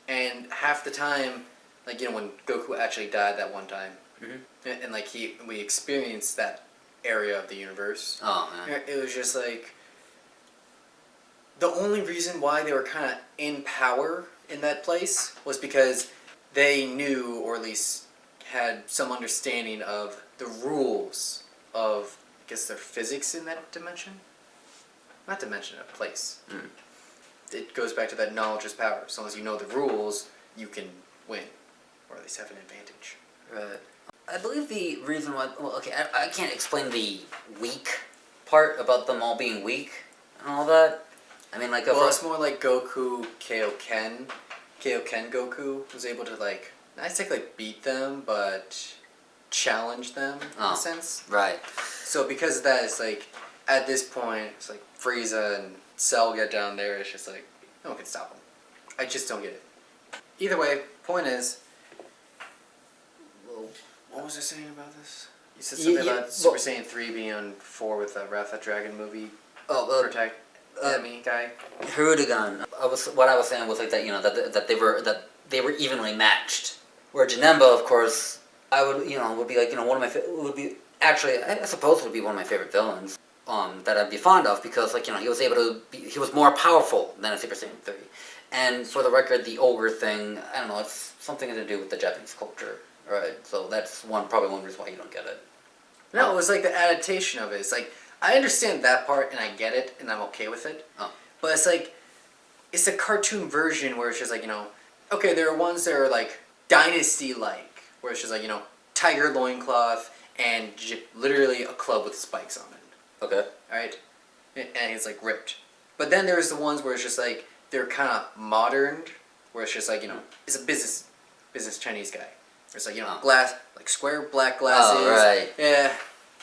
And half the time, like, when Goku actually died that one time, and like, we experienced that area of the universe, Oh, man. it was just like... The only reason why they were kind of in power in that place was because they knew, or at least had some understanding of the rules of, I guess, their physics in that dimension? Not dimension, a place. It goes back to that knowledge is power. As long as you know the rules, you can win. Or at least have an advantage. Right. I believe the reason why... Well, okay, I can't explain the weak part about them all being weak and all that. I mean, like... Well, it's more like Goku, Kaioken. Kaioken Goku was able to, like... Not exactly beat them, but challenge them, in a sense. Right. So because of that, it's like... At this point, it's like Frieza and Cell get down there, it's just like... No one can stop them. I just don't get it. Either way, point is... What was I saying about this? You said something about Super Saiyan 3 being on 4 with the Wrath of the Dragon movie. Oh, Protect enemy guy. Hirudegan. What I was saying was like that. That they were evenly matched. Where Janemba, of course, I would be like one of my would be actually I suppose would be one of my favorite villains. That I'd be fond of because he was able to he was more powerful than a Super Saiyan 3. And for the record, the ogre thing, I don't know, it's something to do with the Japanese culture. Right, so that's probably one reason why you don't get it. No, it was like the adaptation of it. It's like, I understand that part and I get it and I'm okay with it. Oh. But it's like, it's a cartoon version where it's just like, okay, there are ones that are like Dynasty-like, where it's just like, tiger loincloth and literally a club with spikes on it. Okay. Alright? And it's like ripped. But then there's the ones where it's just like, they're kind of modern, where it's just like, it's a business Chinese guy. It's like, glass, like square black glasses. Oh, right. Yeah.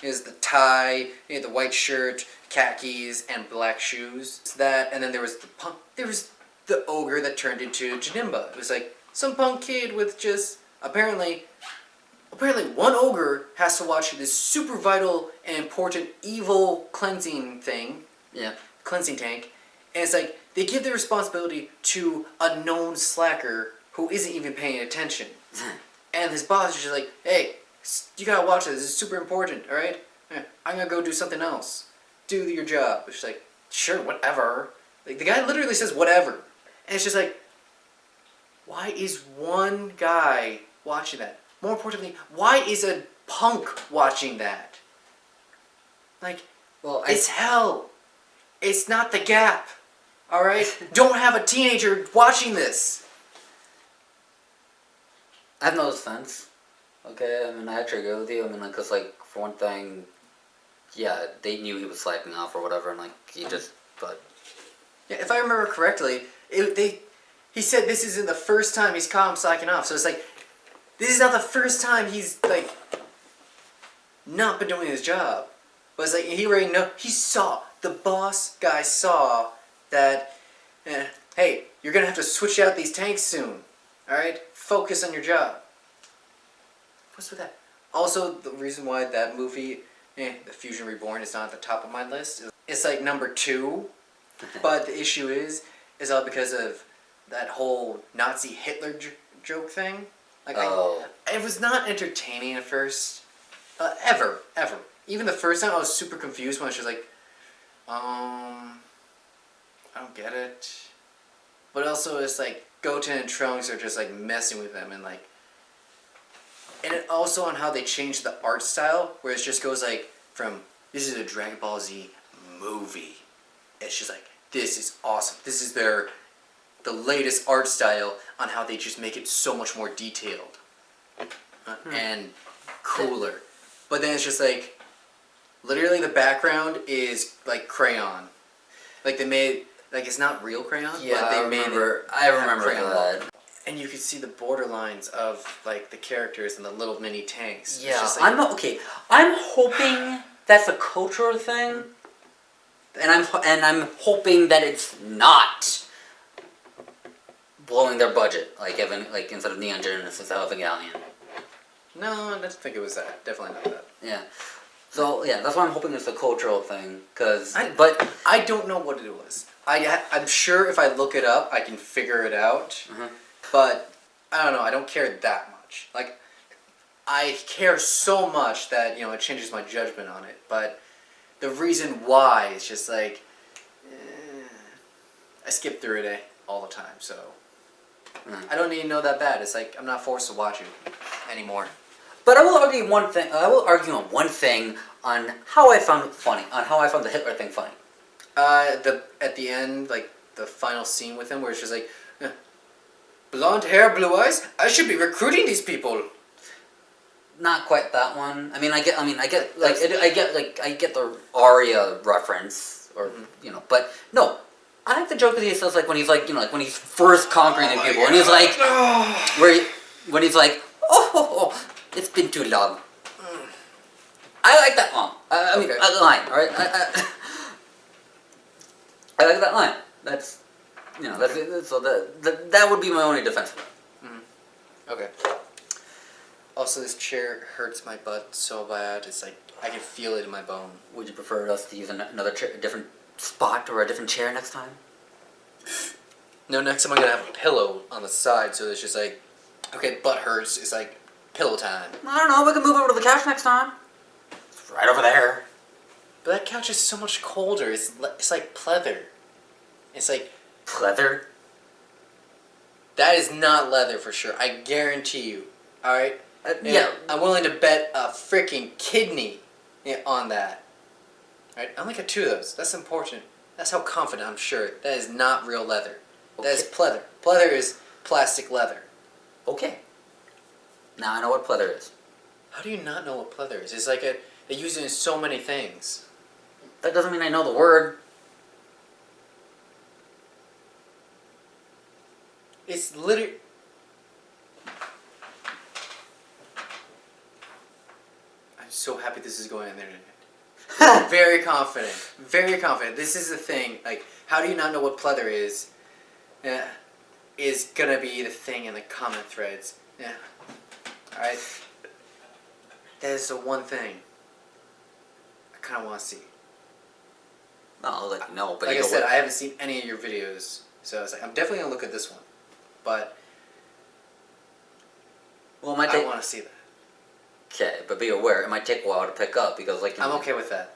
Here's the tie, the white shirt, khakis, and black shoes. It's that, and then there was the punk. There was the ogre that turned into Janemba. It was like some punk kid with just apparently one ogre has to watch this super vital and important evil cleansing thing. Yeah. Cleansing tank, and it's like they give the responsibility to a known slacker who isn't even paying attention. And his boss is just like, hey, you gotta watch this. This is super important, alright? I'm gonna go do something else. Do your job. It's like, sure, whatever. Like, the guy literally says whatever. And it's just like, why is one guy watching that? More importantly, why is a punk watching that? Like, Well, it's hell. It's not the Gap. Alright? Don't have a teenager watching this. I have no defense. Okay, I mean, I actually agree with you. I mean, like, cause like for one thing, yeah, they knew he was slacking off or whatever, and like he just, but Yeah, if I remember correctly, he said this isn't the first time he's caught him slacking off. So it's like, this is not the first time he's like not been doing his job. But it's like the boss guy saw that. Hey, you're gonna have to switch out these tanks soon. All right, focus on your job. What's with that? Also, the reason why that movie, The Fusion Reborn, is not at the top of my list. It's like number 2, but the issue is all because of that whole Nazi Hitler joke thing. Like, it was not entertaining at first, ever. Even the first time, I was super confused when I was just like, I don't get it. But also, it's like Goten and Trunks are just like messing with them, and like. And it also on how they changed the art style, where it just goes like from, this is a Dragon Ball Z movie. It's just like, this is awesome. This is the latest art style on how they just make it so much more detailed and cooler. But then it's just like, literally the background is like crayon. Like they made, like it's not real crayon, but they made it. I remember that. And you can see the borderlines of like the characters and the little mini tanks. Yeah, It's just like, I'm hoping that's a cultural thing, and I'm hoping that it's not blowing their budget, like instead of Neon Genesis, it's Evangelion. No, I don't think it was that. Definitely not that. Yeah. So yeah, that's why I'm hoping it's a cultural thing, But I don't know what it was. I'm sure if I look it up, I can figure it out. But I don't know. I don't care that much. Like, I care so much that it changes my judgment on it. But the reason why is just like I skip through it all the time. So I don't need to know that bad. It's like I'm not forced to watch it anymore. But I will argue one thing. I will argue on one thing on how I found it funny. On how I found the Hitler thing funny. At the end, like the final scene with him, where it's just like, blonde hair, blue eyes. I should be recruiting these people. Not quite that one. I get the Arya reference, or but no. I like the joke that he says like when he's like when he's first conquering the people, and he's like when he's like it's been too long. I like that line. Line. All right. I like that line. That's so that would be my only defense for it. Okay. Also, this chair hurts my butt so bad. It's like I can feel it in my bone. Would you prefer us to use another chair, a different spot or a different chair next time? No, next time I'm gonna have a pillow on the side, so it's just like, okay, butt hurts. It's like pillow time. I don't know. We can move over to the couch next time. It's right over there. But that couch is so much colder. It's like pleather. It's like pleather. That is not leather for sure. I guarantee you. All right. Yeah. I'm willing to bet a freaking kidney on that. All right. I only got 2 of those. That's important. That's how confident I'm sure. That is not real leather. Okay. That is pleather. Pleather is plastic leather. Okay. Now I know what pleather is. How do you not know what pleather is? It's like they use it in so many things. That doesn't mean I know the word. It's literally... I'm so happy this is going on the internet. Very confident. Very confident. This is the thing. Like, how do you not know what pleather is? Is gonna be the thing in the comment threads. Yeah. Alright? That is the one thing I kind of want to see. I'll let you know. But like I said, I haven't seen any of your videos, so it's like I'm definitely gonna look at this one. But well, I want to see that. Okay, but be aware, it might take a while to pick up because, like, I'm okay with that.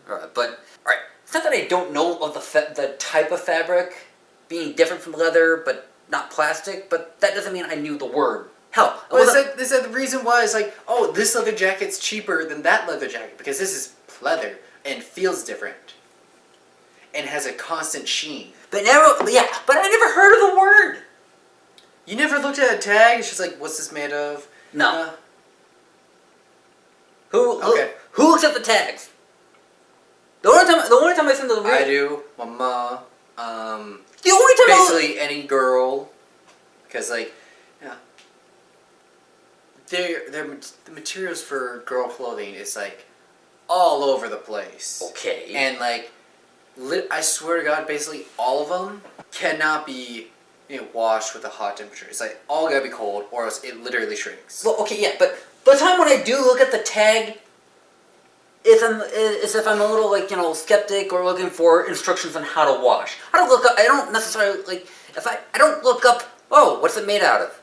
All right, but all right. it's not that I don't know of the type of fabric being different from leather, but not plastic. But that doesn't mean I knew the word. Hell, Well, is that the reason why it's like, oh, this leather jacket's cheaper than that leather jacket because this is leather and feels different and has a constant sheen. But I never heard of the word. You never looked at a tag? It's just like, what's this made of? No. Okay. Who looks at the tags? The only time I send the I do. Mama. The only time basically any girl, because like, yeah, the materials for girl clothing is like all over the place. Okay. And like, I swear to God, basically all of them cannot be washed with a hot temperature. It's like all gotta be cold, or else it literally shrinks. Well, okay, yeah, but the time when I do look at the tag, if I'm a little skeptic or looking for instructions on how to wash. I don't necessarily I don't look up. Oh, what's it made out of?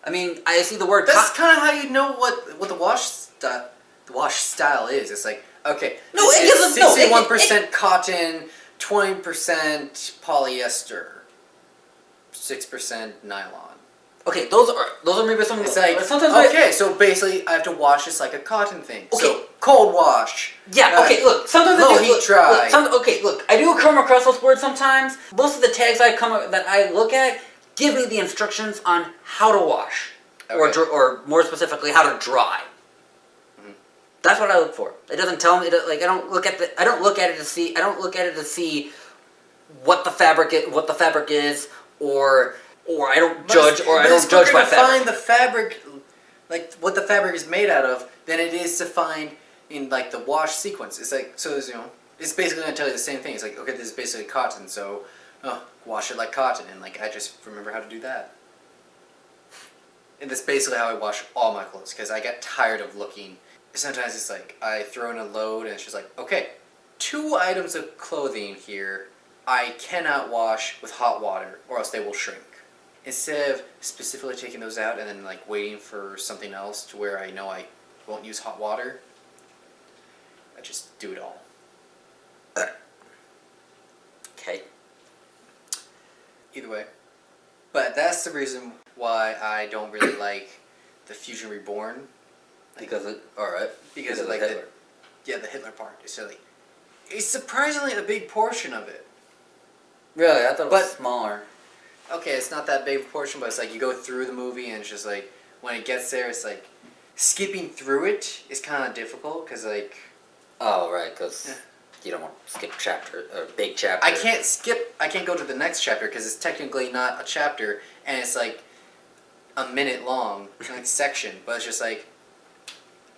I mean, I see the word. That's kind of how you know what the wash style is. It's like, okay, no, it's 61% cotton, 20% polyester, 6% nylon. Okay, those are maybe some. It's like, sometimes so basically I have to wash this like a cotton thing. Okay. So cold wash. Yeah. Okay. Look. Sometimes low heat dry. Look. I do come across those words sometimes. Most of the tags that I look at give me the instructions on how to wash, Okay. or more specifically, how to dry. Mm-hmm. That's what I look for. It doesn't tell me I don't look at it to see what the fabric is, or I don't judge by fabric. Find the fabric, like what the fabric is made out of, than it is to find in like the wash sequence. It's like, so there's, it's basically gonna tell you the same thing. It's like, okay, this is basically cotton, so wash it like cotton, and like I just remember how to do that. And that's basically how I wash all my clothes, because I get tired of looking. Sometimes it's like I throw in a load, and it's just like, okay, 2 items of clothing here I cannot wash with hot water, or else they will shrink. Instead of specifically taking those out and then like waiting for something else to where I know I won't use hot water, I just do it all. Okay. Either way. But that's the reason why I don't really like the Fusion Reborn. Because of like Hitler. the Hitler part. It's surprisingly a big portion of it. Really, I thought it was smaller. Okay, it's not that big of a portion, but it's like you go through the movie and it's just like, when it gets there, it's like, skipping through it is kind of difficult, because like... Oh, right, because you don't want to skip a big chapter. I can't go to the next chapter, because it's technically not a chapter, and it's like a minute long, like section, but it's just like,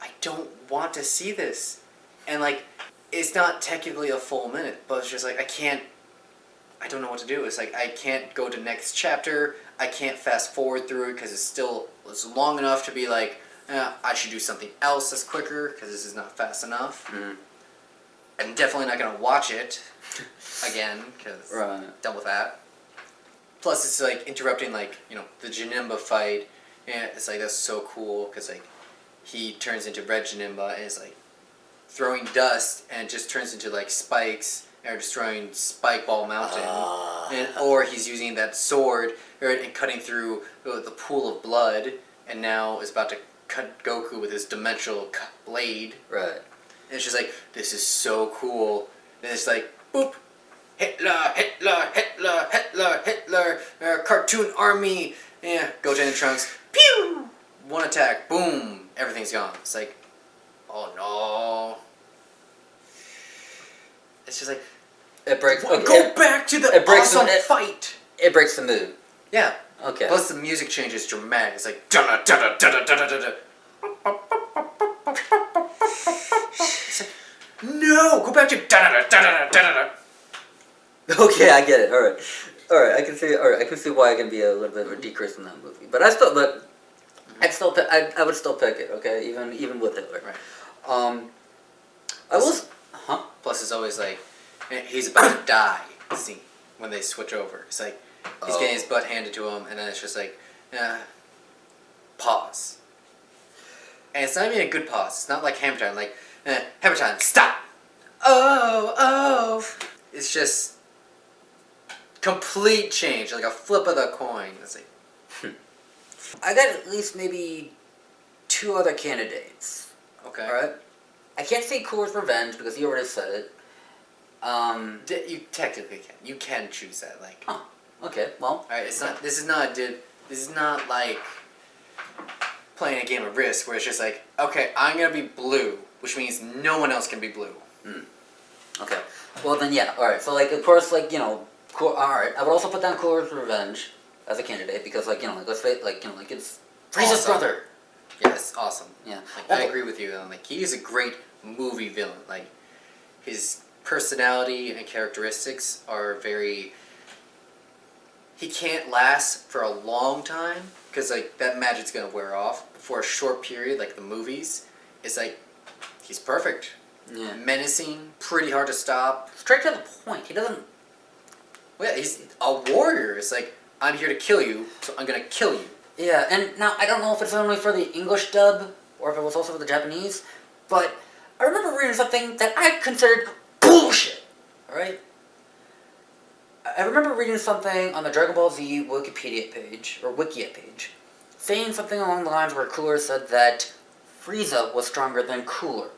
I don't want to see this. And like, it's not technically a full minute, but it's just like, I don't know what to do. It's like, I can't go to next chapter. I can't fast forward through it because it's long enough to be like, I should do something else that's quicker because this is not fast enough. Mm-hmm. I'm definitely not going to watch it again because I'm done with that. Plus, it's like interrupting the Janemba fight. And it's like, that's so cool because like he turns into Red Janemba and is like throwing dust and it just turns into like spikes. Or destroying Spike Ball Mountain, or he's using that sword and cutting through the pool of blood, and now is about to cut Goku with his dimensional blade. Right. And it's just like, this is so cool. And it's like, boop, Hitler, Hitler, Hitler, Hitler, Hitler, cartoon army. Yeah, Goten and Trunks, pew, one attack, boom, everything's gone. It's like, oh no. It's just like, it breaks. Go back to the awesome fight. It breaks the mood. Yeah. Okay. Plus the music change is dramatic. It's like da da da da da da da da. It's like, no, go back to da da da da da da. Okay, I get it. All right. I can see. All right, I can see why I can be a little bit of a decrease in that movie. But I would still pick it. Okay, even with Hitler. Right. Plus, it's always like, he's about to die scene when they switch over. It's like, he's getting his butt handed to him, and then it's just like, pause. And it's not even a good pause. It's not like Hammer Time. Like, Hammer Time, stop! oh. It's just complete change, like a flip of the coin. It's like, I got at least maybe 2 other candidates. okay. Alright? I can't say Cooler's Revenge because you already said it. You technically can. You can choose that. Like, Huh. Okay, well. alright, it's not. This is not like playing a game of Risk where it's just like, okay, I'm gonna be blue, which means no one else can be blue. Okay. Well then, yeah. Alright, so like, of course, like, alright, I would also put down Cooler's Revenge as a candidate because, like, like, let's say, like, like, it's Frieza's Awesome. brother. Yeah, it's awesome. Yeah. Like, I agree with you. Like, he is a great movie villain. Like, his personality and characteristics are very. He can't last for a long time because, like, that magic's gonna wear off. For a short period, like the movies, it's like he's perfect. Yeah. Menacing, pretty hard to stop. Straight to the point. He doesn't. Well, yeah, he's a warrior. It's like, I'm here to kill you, so I'm gonna kill you. Yeah, and now I don't know if it's only for the English dub or if it was also for the Japanese, but I remember reading something that I considered bullshit. Alright? I remember reading something on the Dragon Ball Z Wikipedia page, or Wikia page, saying something along the lines where Cooler said that Frieza was stronger than Cooler.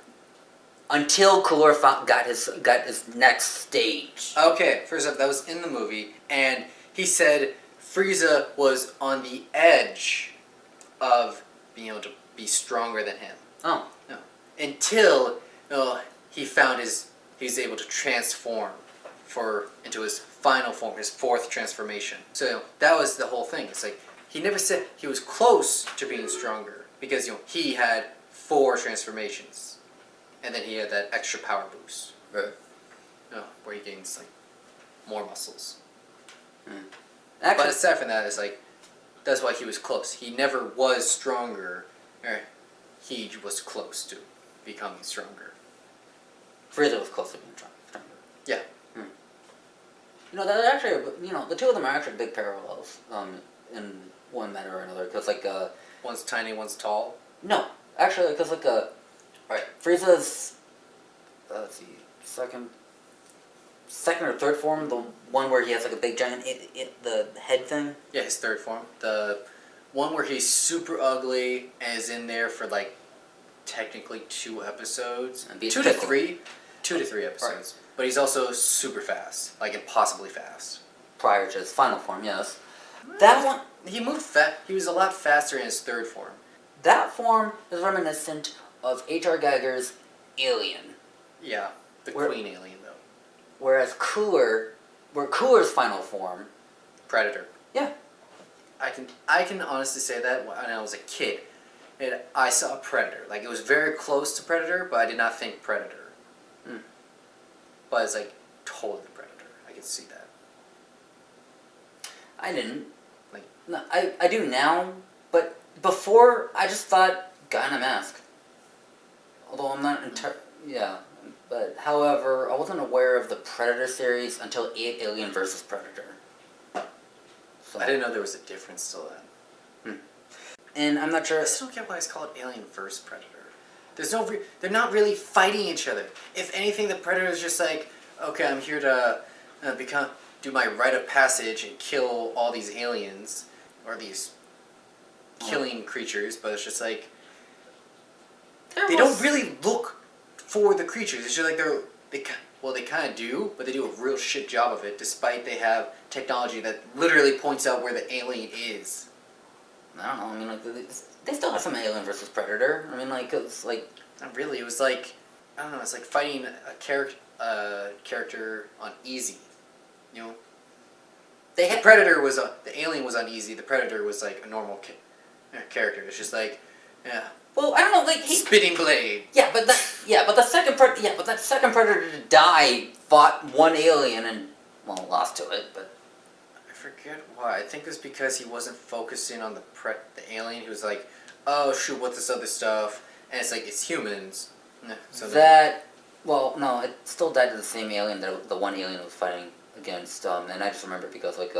Until Cooler got his next stage. Okay, first up, that was in the movie, and he said Frieza was on the edge of being able to be stronger than him. Oh. No. Until he found he's able to transform into his final form, his 4th transformation. So that was the whole thing. It's like he never said he was close to being stronger because he had 4 transformations. And then he had that extra power boost. Right. Where he gains like more muscles. Actually, But aside from that, it's like that's why he was close. He never was stronger. He was close to becoming stronger. Frieza was close to being stronger. Yeah. That actually, the 2 of them are actually big parallels, in one matter or another, because, like, One's tiny, one's tall. no, actually, because, like, alright, Frieza's, let's see, second or third form, the one where he has, like, a big giant, the head thing? Yeah, his 3rd form. The one where he's super ugly and is in there for, like, technically 2 episodes. And be 2 to 3. 2 to 3 episodes. Right. But he's also super fast. Like, impossibly fast. Prior to his final form, yes. That one, He moved He was a lot faster in his 3rd form. that form is reminiscent of H.R. Geiger's Alien. Yeah. The Where- queen alien, though. Whereas Cooler's final form, Predator. yeah. I can honestly say that when I was a kid, and I saw Predator. Like, it was very close to Predator, but I did not think Predator. But it's like totally Predator. I can see that. I didn't. Like, No, I do now, but before I just thought guy in a mask. Although I'm not yeah. But however, I wasn't aware of the Predator series until Alien vs. Predator. So, I didn't know there was a difference still then. and I'm not sure. I still don't get why it's called Alien vs. Predator. There's no. They're not really fighting each other. If anything, the Predator is just like, okay, I'm here to do my rite of passage and kill all these aliens or these killing creatures. But it's just like they don't really look for the creatures. It's just like they kind of do, but they do a real shit job of it. Despite they have technology that literally points out where the alien is. I don't know. I mean, like they still have some Alien vs. Predator. I mean, like it's like Not really. It was like, I don't know. It's like fighting a character on easy. You know, they the had Predator was the alien was on easy. The Predator was like a normal character. It's just like, yeah, well, I don't know. Like spitting blade. but that second Predator to die fought one alien and lost to it, but. I forget why. I think it was because he wasn't focusing on the alien. He was like, oh shoot, what's this other stuff? And it's like, it's humans. So no, it still died to the same alien that the one alien was fighting against, and I just remember because, like,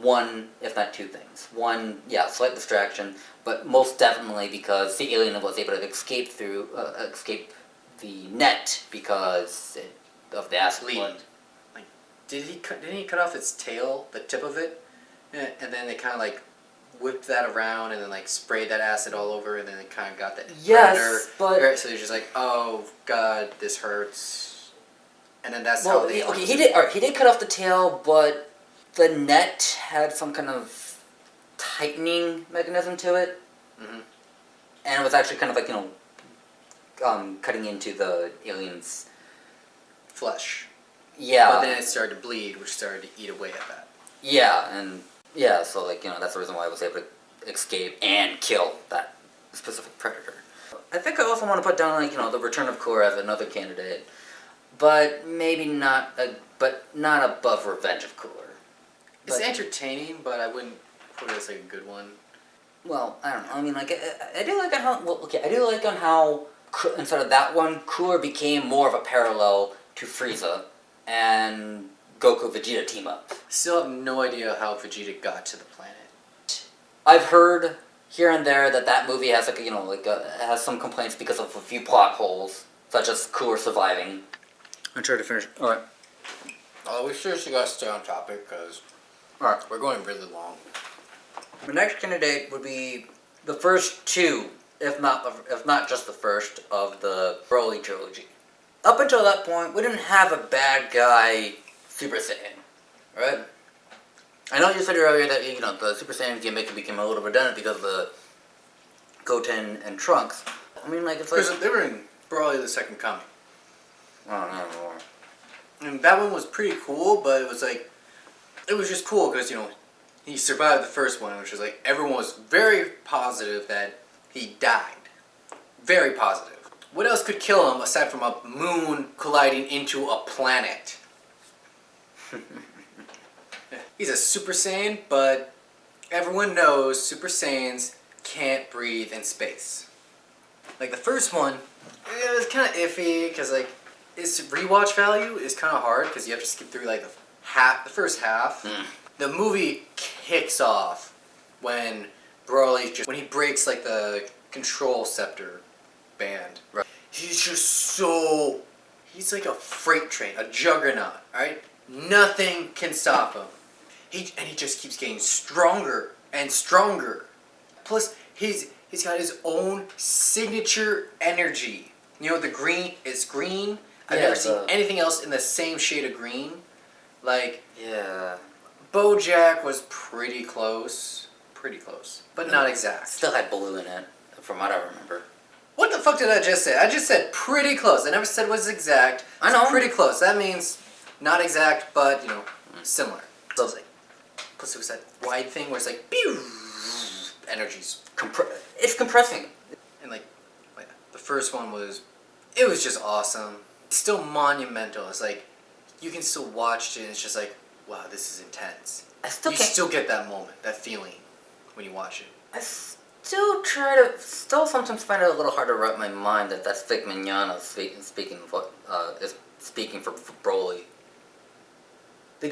one, if not 2 things. One, slight distraction, but most definitely because the alien was able to escape the net because of the acid Bleed. blood. Like, didn't he cut off its tail, the tip of it, and then they kind of like whipped that around and then like sprayed that acid all over, and then they kind of got that Yes, but right, so they're just like, oh god, this hurts, and then that's well, how they. okay, he did cut off the tail, but the net had some kind of tightening mechanism to it, Mm-hmm. and it was actually kind of like cutting into the alien's Flesh. yeah. But then it started to bleed, which started to eat away at that. Yeah, and yeah, so like that's the reason why I was able to escape and kill that specific predator. I think I also want to put down the return of Kura as another candidate, but maybe not above Revenge of Kura. It's But- entertaining, but I wouldn't put it as like a good one. Well, I don't know. I mean, like I do like on how I do like on how instead of that one, Cooler became more of a parallel to Frieza, and Goku Vegeta team up. Still have no idea how Vegeta got to the planet. I've heard here and there that movie has has some complaints because of a few plot holes, such as Cooler surviving. I'm trying to finish. All right. Oh, we seriously gotta stay on topic because we're going really long. The next candidate would be the first two, if not just the first, of the Broly trilogy. Up until that point, we didn't have a bad guy Super Saiyan, right? I know you said earlier that the Super Saiyan gimmick became a little redundant because of the Goten and Trunks. I mean, like it's like Because they were in Broly the Second Coming. I don't know more. And that one was pretty cool, but it was just cool because, he survived the first one, which was like, everyone was very positive that he died. Very positive. What else could kill him aside from a moon colliding into a planet? He's a Super Saiyan, but everyone knows Super Saiyans can't breathe in space. Like the first one, it was kind of iffy because like its rewatch value is kind of hard because you have to skip through like the first half. The movie kicks off when Broly when he breaks like the control scepter band. Right. He's like a freight train, a juggernaut. All right, nothing can stop him. He just keeps getting stronger and stronger. Plus, he's got his own signature energy. The green is green. I've never seen anything else in the same shade of green. Like, Yeah. BoJack was pretty close, but not exact. Still had blue in it, from what I remember. What the fuck did I just say? I just said pretty close. I never said was exact. I know. It's pretty close. That means not exact, but similar. So plus it was that wide thing where it's like, pew, energies. It's compressing. And like the first one it was just awesome. It's still monumental. It's like, you can still watch it and it's just like, wow, this is intense. I still You can't. still get that moment, that feeling when you watch it. I still sometimes find it a little hard to wrap my mind that that's Vic Mignogna speaking for Broly. The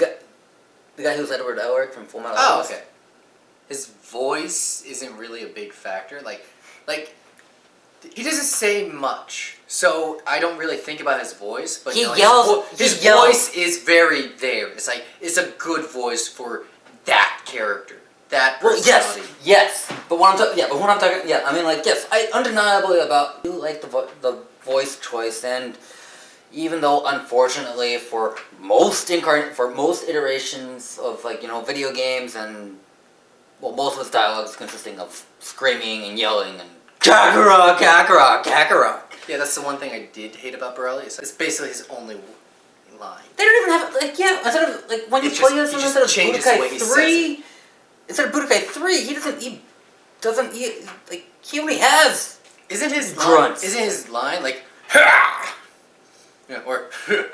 guy who's Edward Elric from Full Metal Oh, Alchemist. okay. His voice isn't really a big factor. Like, he doesn't say much, so I don't really think about his voice. But He his yells- His he yells. voice is very there. It's like it's a good voice for that character, that Well, personality. yes. But when I'm talking, I mean, like, yes, I undeniably do like the voice choice, and even though unfortunately for most iterations of video games and most of its dialogues consisting of screaming and yelling and Kakarot, Kakarot, Kakarot. Yeah, that's the one thing I did hate about Broly. It's basically his only line. They don't even have instead of when you play this instead of changes the way Budokai he says 3. Instead of Budokai 3, he only has Isn't his grunts. line? Isn't his line like ha? Yeah, or I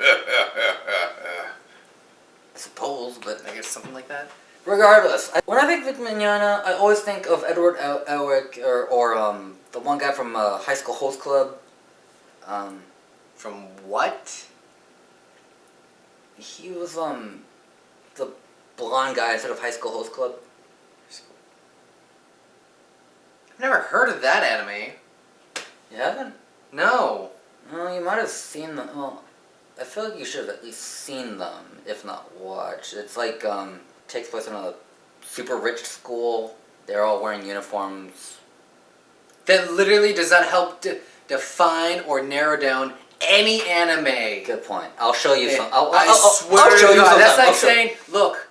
suppose, but I guess something like that. regardless, when I think Vic Mignogna, I always think of Edward Elric or the one guy from High School Host Club. From what? He was the blonde guy instead of High School Host Club. I've never heard of that anime. You haven't? No. Well, you might have seen them. Well, I feel like you should have at least seen them, if not watched. It's like, takes place in a super rich school. They're all wearing uniforms. That literally does not help define or narrow down any anime. Good point. I'll show you some. I swear I'll show to you God, some. that's like saying, look,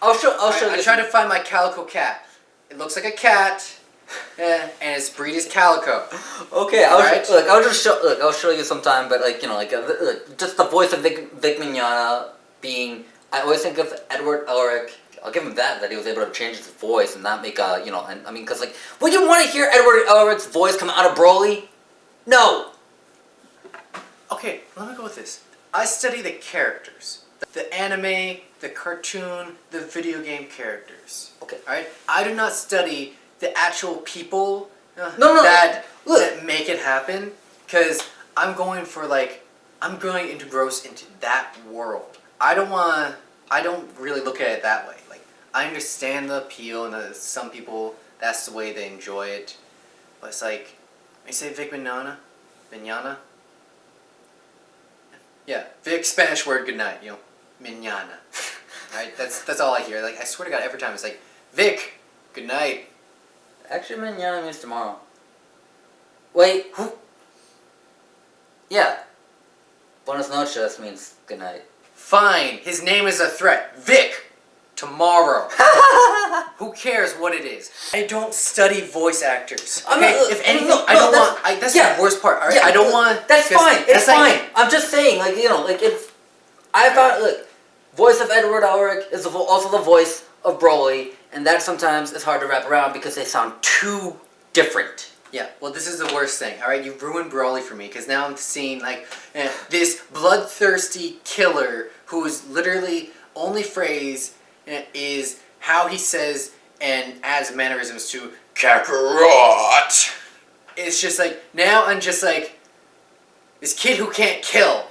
I'll show you. I tried to find my calico cat. It looks like a cat, and its breed is calico. Okay, Alright. I'll show you sometime. But like just the voice of Vic Mignogna being. I always think of Edward Elric. I'll give him that he was able to change his voice and not make a And I mean, because like, would you want to hear Edward Elric's voice come out of Broly? No. Okay, let me go with this. I study the characters. The anime, the cartoon, the video game characters. Okay. Alright? I do not study the actual people Look. that make it happen. Because I'm going to gross into that world. I don't really look at it that way. Like, I understand the appeal and that some people, that's the way they enjoy it. But it's like, when you say Vic Mignogna, yeah, Vic, Spanish word, good night, Mignogna. Right? That's all I hear. Like, I swear to God, every time it's like, Vic, good night. Actually, Mignogna means tomorrow. Wait. Who? Yeah. Buenos noches means good night. Fine, his name is a threat. Vic, tomorrow. Who cares what it is? I don't study voice actors. Okay? If anything, that's the worst part. All right? Yeah, I don't want. That's fine. It's fine. Like, I'm just saying, if I thought, voice of Edward Elric is also the voice of Broly, and that sometimes is hard to wrap around because they sound too different. Yeah, well, this is the worst thing, alright? You ruined Broly for me, because now I'm seeing, this bloodthirsty killer whose literally only phrase is how he says and adds mannerisms to Kakarot. It's just like, now I'm just like, this kid who can't kill.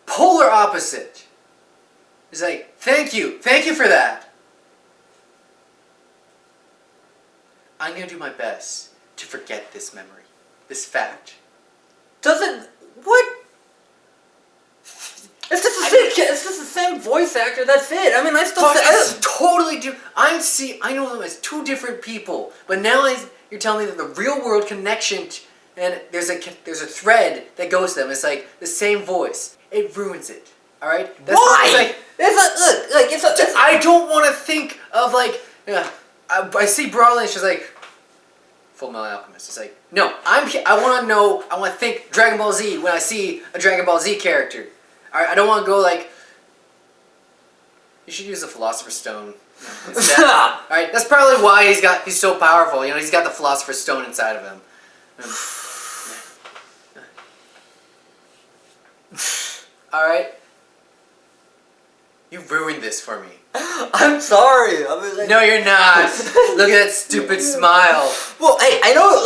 Polar opposite. It's like, thank you for that. I'm going to do my best to forget this memory, this fact. What? It's just the same voice actor, that's it. I mean, I still say... It's totally different. I know them as two different people, but now you're telling me that the real world connection, and there's a thread that goes to them. It's like the same voice. It ruins it, alright? Why? I don't want to think of I see Broly and she's like, Full Metal Alchemist. It's like, no, I want to think Dragon Ball Z when I see a Dragon Ball Z character. Alright, I don't want to go like, you should use the Philosopher's Stone instead. Alright, that's probably why he's so powerful. He's got the Philosopher's Stone inside of him. Alright. You ruined this for me. I'm sorry. I mean, no, you're not. Look at that stupid smile. Well, hey, I know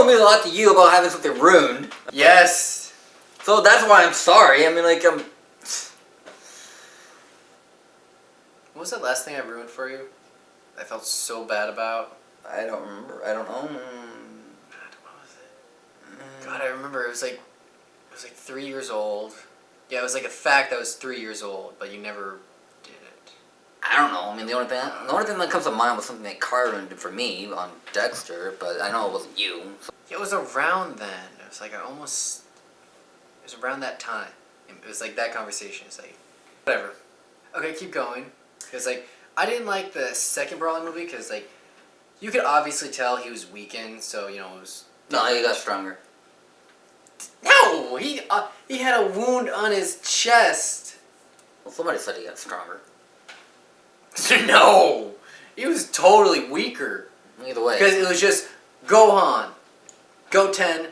it means a lot to you about having something ruined. Yes. So that's why I'm sorry. I mean, What was the last thing I ruined for you? I felt so bad about. I don't remember. I don't know. What was it? God, I remember. It was like 3 years old. Yeah, it was like a fact that was 3 years old, but you never did it. I don't know. I mean, the only thing that comes to mind was something that Carter did for me on Dexter, but I know it wasn't you. So. It was around then. It was like it was around that time. It was like that conversation. It's like, whatever. Okay, keep going. Because I didn't like the second Broly movie because you could obviously tell he was weakened, so it was. No, he got stronger. No, he had a wound on his chest. Well, somebody said he got stronger. No, he was totally weaker. Either way, because it was just Gohan, Goten,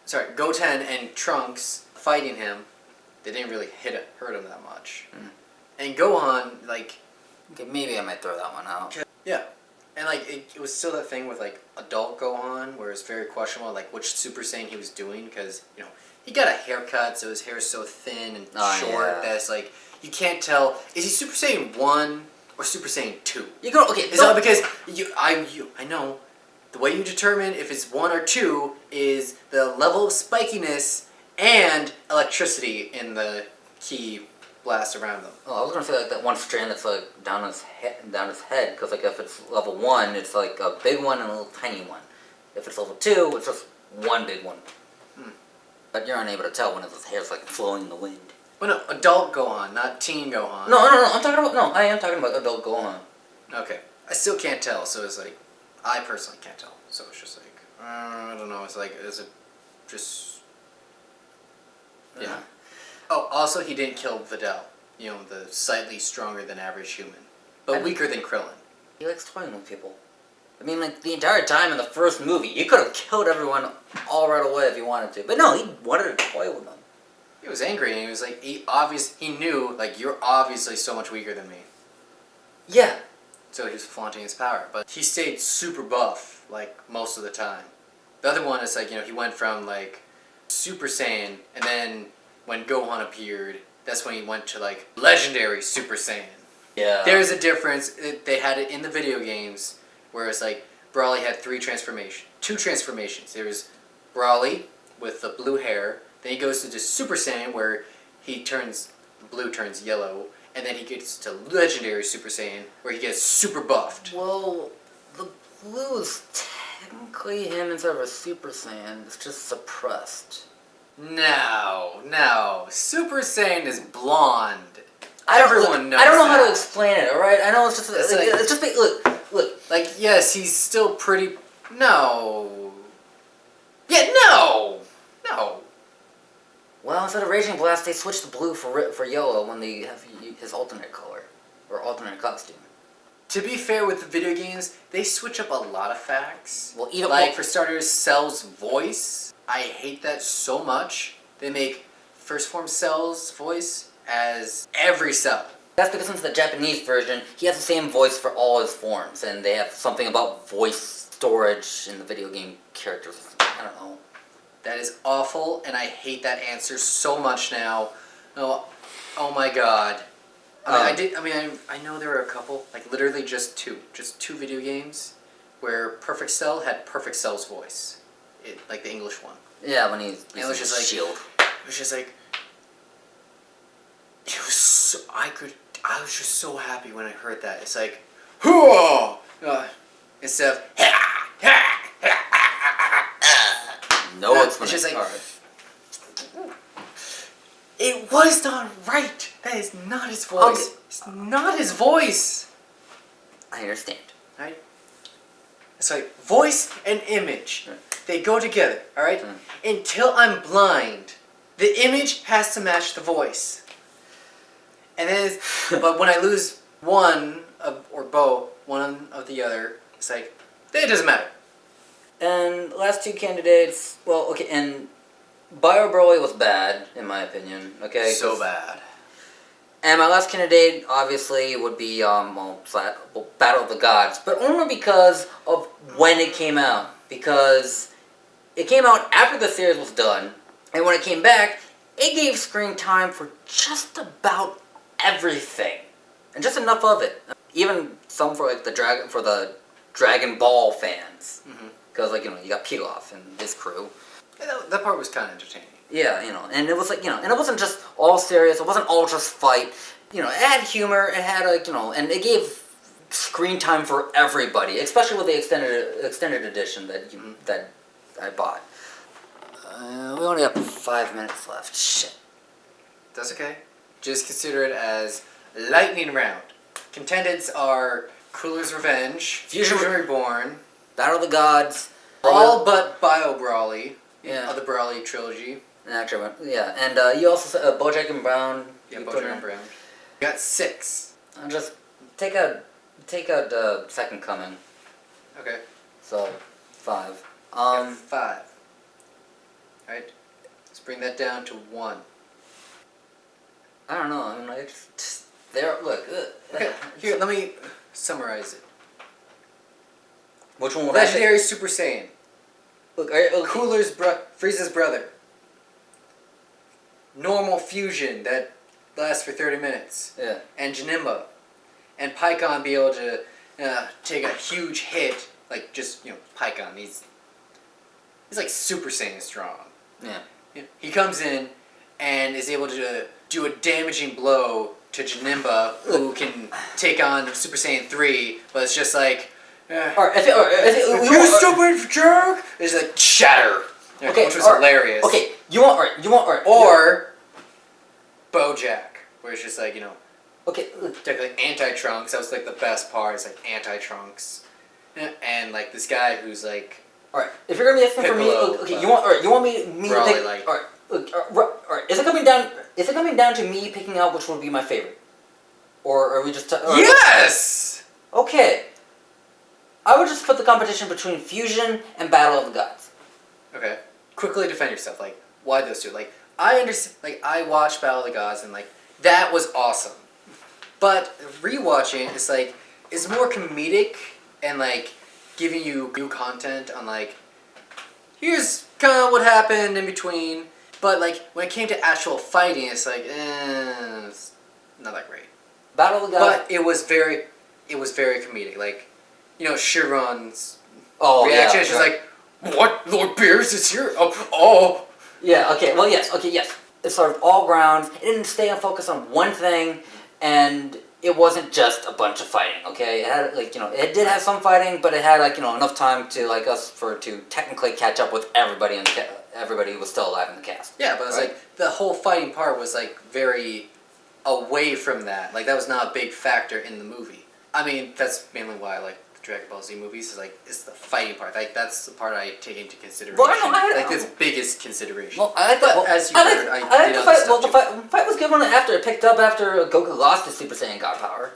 and Trunks fighting him. They didn't really hurt him that much. And Gohan, okay, maybe I might throw that one out. Yeah. And it was still that thing with adult Gohan where it's very questionable which Super Saiyan he was doing because he got a haircut so his hair is so thin and short that it's you can't tell, is he Super Saiyan 1 or Super Saiyan 2? You go, okay. Is that because I know The way you determine if it's 1 or 2 is the level of spikiness and electricity in the key blast around them. Oh, I was gonna say like that one strand that's like down his head, because like if it's level 1, it's like a big one and a little tiny one. If it's level 2, it's just one big one. But you're unable to tell when his hair's like flowing in the wind. Well, no, adult Gohan, not teen Gohan. No. I am talking about adult Gohan. Okay. I still can't tell, so it's like, I personally can't tell. So it's just like, I don't know, it's like, is it just, yeah. Oh, also he didn't kill Videl. You know, the slightly stronger than average human. But weaker than Krillin. He likes toying with people. I mean, like, the entire time in the first movie, he could have killed everyone all right away if he wanted to. But no, he wanted to toy with them. He was angry, and he was like, he knew, like, you're obviously so much weaker than me. Yeah. So he was flaunting his power. But he stayed super buff, like, most of the time. The other one is, like, you know, he went from, like, Super Saiyan, and then when Gohan appeared, that's when he went to, like, legendary Super Saiyan. Yeah. There's a difference. They had it in the video games, where it's like, Broly had two transformations. There was Broly with the blue hair, then he goes to the Super Saiyan, where blue turns yellow, and then he gets to legendary Super Saiyan, where he gets super buffed. Well, the blue is technically him instead of a Super Saiyan. It's just suppressed. No. Super Saiyan is blonde. I don't know how to that. explain it, alright? I know it's just... it's just... Look. Like, yes, he's still pretty... No. Yeah, no! Well, instead of Raging Blast, they switched the blue for yellow when they have his alternate color. Or alternate costume. To be fair with the video games, they switch up a lot of facts. Well, even... Like, for starters, Cell's voice. I hate that so much. They make First Form Cell's voice as every Cell. That's because since the Japanese version, he has the same voice for all his forms, and they have something about voice storage in the video game characters. I don't know. That is awful, and I hate that answer so much now. Oh my god. I know there are a couple, like literally just two video games where Perfect Cell had Perfect Cell's voice, like the English one. Yeah, when he's it was just like shield. It was just like I was just so happy when I heard that. It's like, instead of no, it's just like, right. It was not right. That is not his voice. It's not his voice. I understand. Right? It's like voice and image. They go together, alright? Until I'm blind, the image has to match the voice. And then, but when I lose one of the other, it's like, it doesn't matter. And last two candidates, well, okay, and Bio Broly was bad, in my opinion, okay? So bad. And my last candidate, obviously, would be, Battle of the Gods, but only because of when it came out. Because it came out after the series was done, and when it came back, it gave screen time for just about everything. And just enough of it. Even some for, like, the Dragon Ball fans. Because, like, you know, you got Pilaf and his crew. Yeah, that part was kind of entertaining. Yeah, you know, and it was like, you know, and it wasn't just all serious, it wasn't all just fight. You know, it had humor, it had, like, you know, and it gave screen time for everybody, especially with the extended edition that I bought. We only have 5 minutes left. Shit. That's okay. Just consider it as lightning round. Contendants are Cooler's Revenge, Fusion Reborn, Battle of the Gods. all but Bio Broly. Yeah. Of the Broly trilogy. Actually, yeah, and you also said Bojack and Brown. Yeah, Bojack and Brown. You got 6. I'll just take out Second Coming. Okay. So, 5. You got 5. Alright. Let's bring that down to 1. I don't know. I mean, like, there. Look. Okay. Here, let me summarize it. Which one would Legendary Super Saiyan. Look, Cooler's Frieza's brother. Normal fusion that lasts for 30 minutes. Yeah. And Janemba. And Pycon be able to take a huge hit like just Pycon. He's like Super Saiyan strong. Yeah. He comes in and is able to do a damaging blow to Janemba, who can take on Super Saiyan 3, but it's just like, you stupid jerk! It's like shatter. Okay, which was hilarious. Okay, you want Or Bojack, where it's just like, Okay. technically anti-Trunks. That was like the best part. It's like anti-Trunks, and like this guy who's like. Alright, if you're gonna be asking Piccolo, for me, okay, you want me to probably pick. like. Alright, is it coming down? Is it coming down to me picking out which one would be my favorite, or are we just? Yes. Okay. I would just put the competition between Fusion and Battle of the Gods. Okay. Quickly defend yourself. Like, why those two? Like, I understand. Like, I watched Battle of the Gods and like that was awesome, but rewatching is like it's more comedic and like giving you new content on like here's kind of what happened in between. But like when it came to actual fighting, it's like it's not that great. Battle of the Gods. But it was very comedic. Like, Chiron's Yeah, reaction is just like, what? Lord Beerus is here? Oh. Yeah, okay, well, yes, It's sort of all grounds. It didn't stay on focus on one thing, and it wasn't just a bunch of fighting, okay? It had, it did have some fighting, but it had, enough time to, to technically catch up with everybody everybody who was still alive in the cast. Yeah, but it's like, the whole fighting part was, like, very away from that. Like, that was not a big factor in the movie. I mean, that's mainly why I like the Dragon Ball Z movies, is like, it's the fighting part. Like, that's the part I take into consideration. Well, I this biggest consideration. Well, I like that. Well, as you heard, I did the other fight. stuff Well, the too. fight was good when it picked up after Goku lost his Super Saiyan God power.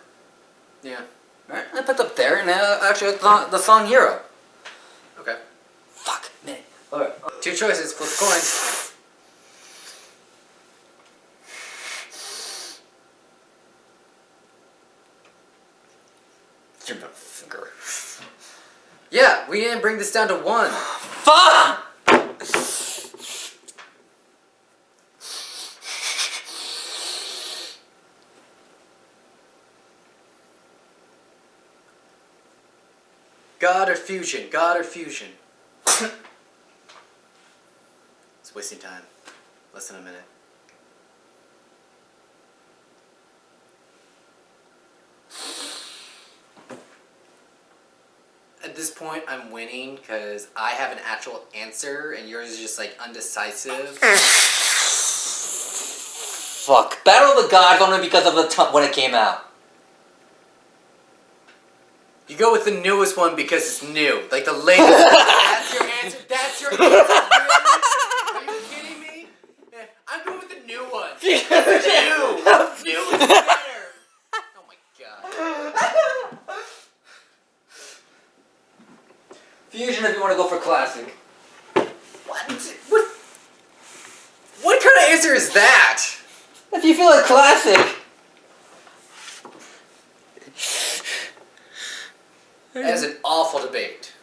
Yeah. Right? I picked up there, and actually the song Hero. Okay. Fuck, man. Alright. 2 choices, flip coins. Your middle finger. Yeah, we didn't bring this down to 1. Fuck! God or fusion? God or fusion? It's wasting time. Less than a minute. At this point, I'm winning because I have an actual answer and yours is just like undecisive. Fuck. Battle of the Gods only because of when it came out. You go with the newest one because it's new. Like the latest. That's your answer? That's your answer? Really? Are you kidding me? Yeah, I'm going with the new one. It's new. New is better. Oh my god. Fusion if you want to go for classic. What kind of answer is that? If you feel like classic. That is an awful debate.